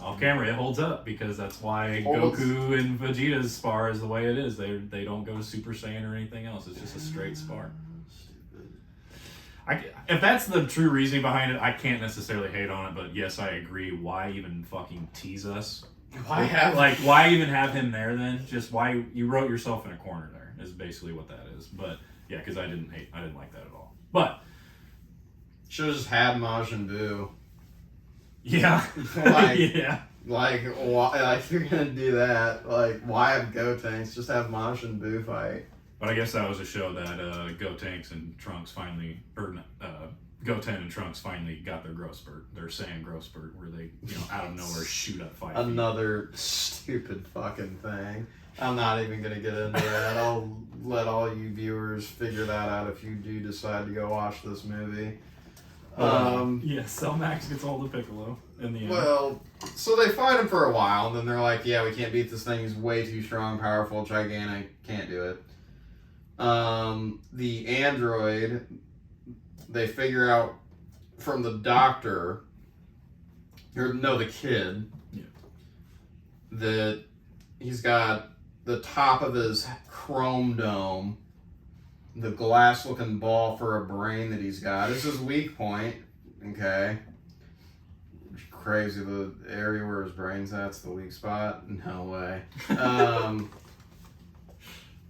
Off camera, it holds up because that's why Goku and Vegeta's spar is the way it is. They don't go to Super Saiyan or anything else. It's just a straight spar. If that's the true reasoning behind it, I can't necessarily hate on it. But yes, I agree. Why even fucking tease us? Why even have him there then? Just why you wrote yourself in a corner there is basically what that is. But yeah, because I didn't like that at all. But should have just had Majin Buu. Yeah. Like, Yeah. like, why, like, if you're gonna do that, like, why have Gotenks? Just have Mosh and Boo fight. But I guess that was a show that Gotenks and Trunks finally, or Goten and Trunks finally got their growth spurt, their Saiyan growth spurt, where they, out of nowhere shoot up 5 feet. Another stupid fucking thing. I'm not even gonna get into that. I'll let all you viewers figure that out if you do decide to go watch this movie. Yeah, Cell Max gets all the Piccolo in the end. Well, so they fight him for a while, and then they're like, yeah, we can't beat this thing. He's way too strong, powerful, gigantic. Can't do it. The android, they figure out from the doctor, or no, the kid, that he's got the top of his chrome dome, the glass-looking ball for a brain that he's got. This is weak point, okay? Crazy, the area where his brain's at's the weak spot? No way.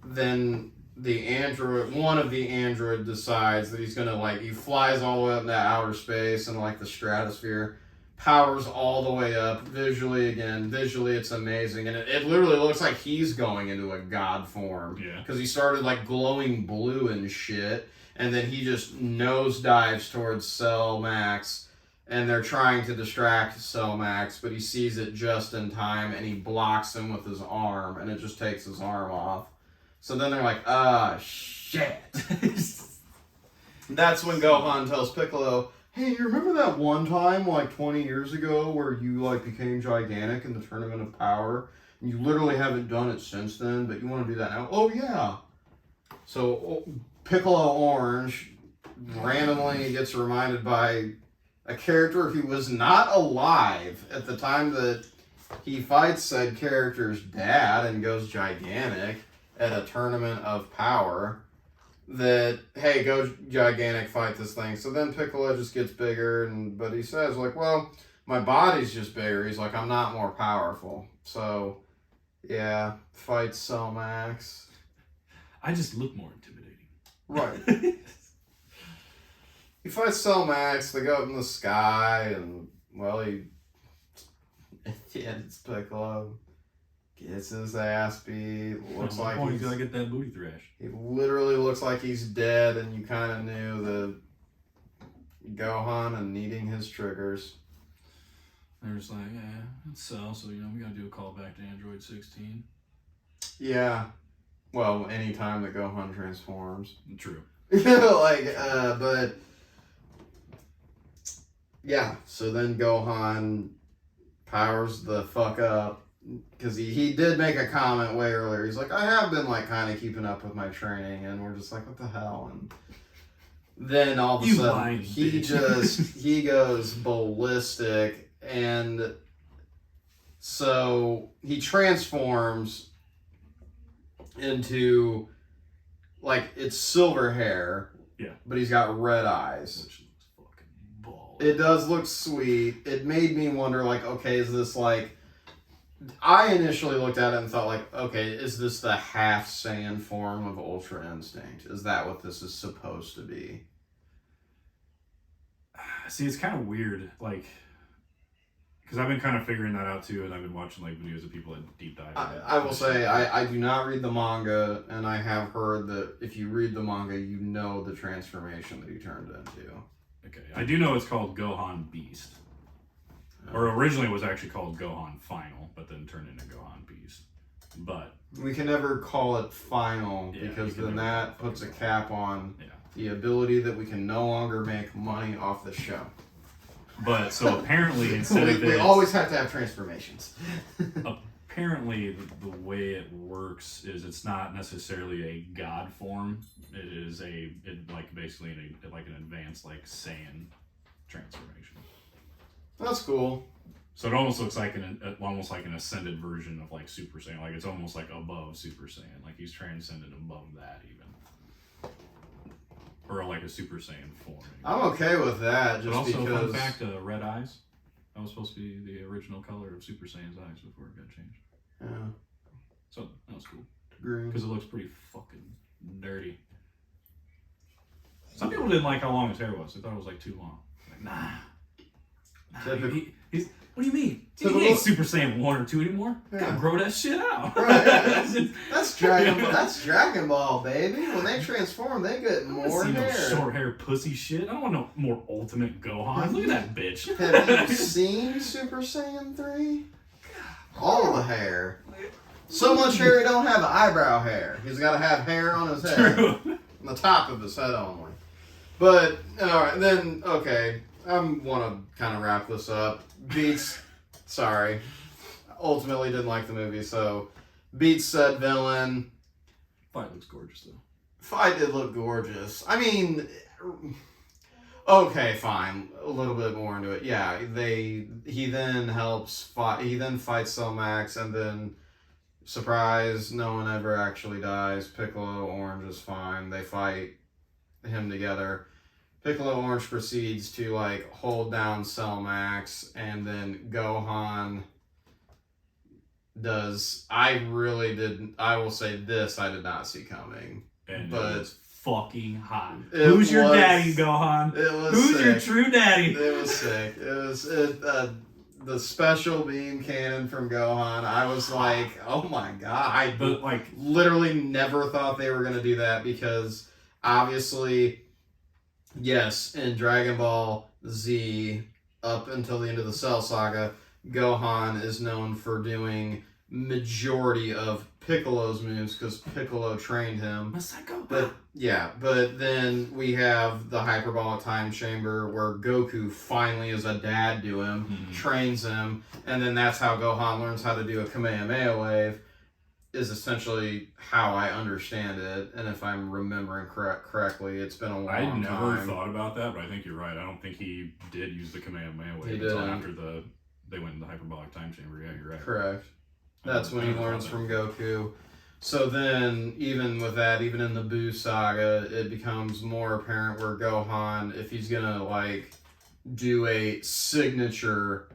Then the android, one of the android decides that he's gonna, like, he flies all the way up into outer space and, like, the stratosphere, powers all the way up, visually it's amazing, and it literally looks like he's going into a god form. Yeah. Because he started, like, glowing blue and shit, and then he just nosedives towards Cell Max, and they're trying to distract Cell Max, but he sees it just in time, and he blocks him with his arm, and it just takes his arm off. So then they're like, ah, shit. That's when Gohan tells Piccolo, hey, you remember that one time, like, 20 years ago where you, like, became gigantic in the Tournament of Power? And you literally haven't done it since then, but you want to do that now? Oh, yeah. So Piccolo Orange randomly gets reminded by a character who was not alive at the time that he fights said character's dad and goes gigantic at a Tournament of Power, that, hey, go gigantic, fight this thing. So then Piccolo just gets bigger, but he says, like, well, my body's just bigger. He's like, I'm not more powerful. So, yeah, fight Cell Max. I just look more intimidating. Right. He fights Cell Max, they go up in the sky, and, well, it's Piccolo. Gets his ass beat. Looks like he's gonna get that booty thrash. He literally looks like he's dead, and you kind of knew the Gohan and needing his triggers. They're just like, yeah, it's Cell, so we gotta do a callback to Android 16. Yeah. Well, anytime that Gohan transforms. True. But yeah. So then Gohan powers the fuck up. Because he did make a comment way earlier. He's like, I have been, like, kind of keeping up with my training. And we're just like, what the hell? And then all of a sudden, he goes ballistic. And so he transforms into, like, it's silver hair. Yeah. But he's got red eyes. Which looks fucking ball. It does look sweet. It made me wonder, like, okay, is this, like... I initially looked at it and thought, like, okay, is this the half Saiyan form of Ultra Instinct? Is that what this is supposed to be? See, it's kind of weird, like, because I've been kind of figuring that out too, and I've been watching, like, videos of people that deep dive. I will say, I do not read the manga, and I have heard that if you read the manga, you know the transformation that he turned into. Okay, I do know it's called Gohan Beast. Or originally it was actually called Gohan Final, but then turned into Gohan Beast. But we can never call it final, because then that puts a cap on the ability that we can no longer make money off the show. But so apparently instead of we always have to have transformations. Apparently the way it works is it's not necessarily a god form. It is basically an advanced, like, Saiyan transformation. That's cool. So it almost looks like almost like an ascended version of, like, Super Saiyan. Like, it's almost like above Super Saiyan. Like, he's transcended above that even, or like a Super Saiyan form. I'm okay with that. Just but also, because... fun fact: red eyes. That was supposed to be the original color of Super Saiyan's eyes before it got changed. Yeah. So that was cool. Green. Because it looks pretty fucking dirty. Some people didn't like how long his hair was. They thought it was, like, too long. Like, nah. What do you mean? Piccolo- He ain't Super Saiyan 1 or 2 anymore. Yeah. Gotta grow that shit out. Right, yeah. That's Dragon Ball. That's Dragon Ball, baby. When they transform, they get I don't more wanna see hair. no short hair pussy shit. I don't want no more Ultimate Gohan. Look at that bitch. Have you seen Super Saiyan 3? All the hair. So much hair he don't have eyebrow hair. He's got to have hair on his head. True. On the top of his head only. But, alright, then, okay. I want to kind of wrap this up. Beats, sorry. Ultimately didn't like the movie, so beats said villain. Fight looks gorgeous though. Fight did look gorgeous. I mean, okay, fine. A little bit more into it. Yeah, he then helps fight. He then fights Cellmax, and then surprise, no one ever actually dies. Piccolo Orange is fine. They fight him together. Piccolo Orange proceeds to like hold down Cellmax, and then Gohan does. I really didn't. I will say this: I did not see coming. And But it was fucking hot. it Who's your was- daddy, Gohan? It was Who's sick. your true daddy? It was sick. It was the special beam cannon from Gohan. I was like, oh my god! I But like, literally never thought they were gonna do that because obviously, yes, in Dragon Ball Z, up until the end of the Cell Saga, Gohan is known for doing majority of Piccolo's moves because Piccolo trained him. Masako. But yeah, but then we have the hyperbolic time chamber where Goku finally is a dad to him, Mhm. trains him, and then that's how Gohan learns how to do a Kamehameha wave. Is essentially how I understand it, and if I'm remembering correctly, it's been a long I never time. thought about that, but I think you're right. I don't think he did use the Kamehameha wave He until didn't. after they went in the hyperbolic time chamber. Yeah, you're right. Correct. I That's when he never thought learns that. from Goku. So then, even with that, even in the Buu saga, it becomes more apparent where Gohan, if he's gonna like do a signature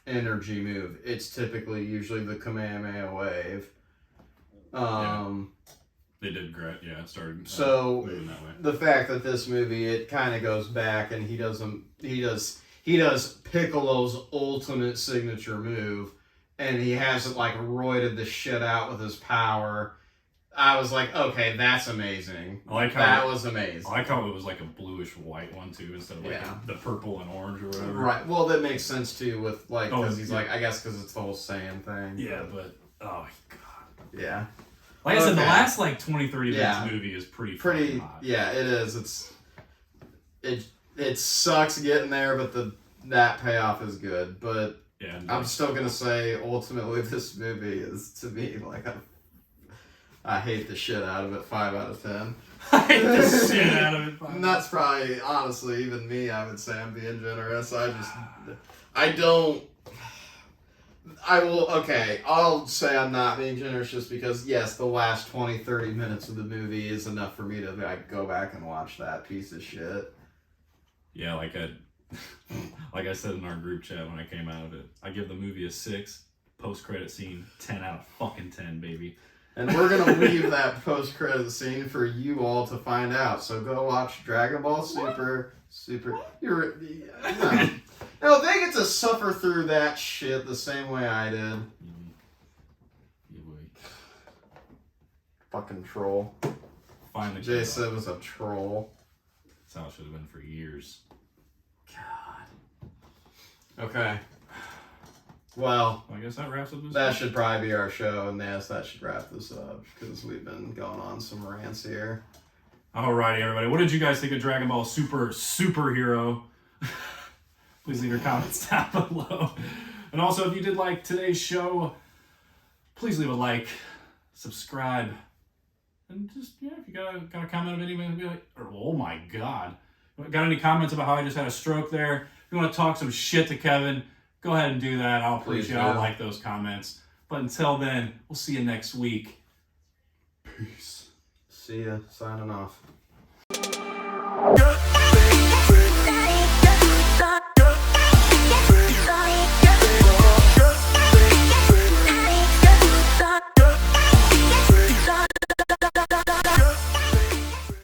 energy move, it's typically usually the Kamehameha wave. They did great. Yeah, it started So moving that way. the fact that this movie it kind of goes back and he does Piccolo's ultimate signature move, and he hasn't like roided the shit out with his power. I was like, okay, that's amazing. I like how That was amazing. I like how it was like a bluish white one too, instead of like Yeah. the purple and orange or whatever. Right. Well, that makes sense too with like Oh, because he's yeah. like I guess because it's the whole Saiyan thing. Yeah, but oh my god. Yeah. Like I said, the Okay. last like 20-30 minutes Yeah. movie is pretty Pretty. hot. Yeah, it is. It sucks getting there, but that payoff is good. But Yeah, and I'm still gonna say ultimately this movie is to me like I hate the shit out of it. 5 out of 10. I hate the shit out of it. And that's probably honestly even me. I would say I'm being generous. I don't. I will. Okay, I'll say I'm not being generous just because yes, the last 20-30 minutes of the movie is enough for me to like go back and watch that piece of shit. Yeah, like I said in our group chat when I came out of it, I give the movie a 6. Post-credit scene, 10 out of fucking 10, baby. And we're gonna leave that post-credit scene for you all to find out. So go watch Dragon Ball Super. No, they get to suffer through that shit the same way I did. Yeah, boy. Fucking troll. Finally, Jason was a troll. that's how it should have been for years. Okay. Well, Well, I guess that wraps up this. that should probably be our show, and yes, that should wrap this up because we've been going on some rants here. Alrighty, everybody. What did you guys think of Dragon Ball Superhero? Please leave your comments down below. And also, if you did like today's show, please leave a like, subscribe, and just if you got a comment of anything, be like, oh my god, got any comments about how I just had a stroke there? If you want to talk some shit to Kevin, go ahead and do that. I'll Please appreciate. I'll do. like those comments. But until then, we'll see you next week. Peace. See ya. Signing off.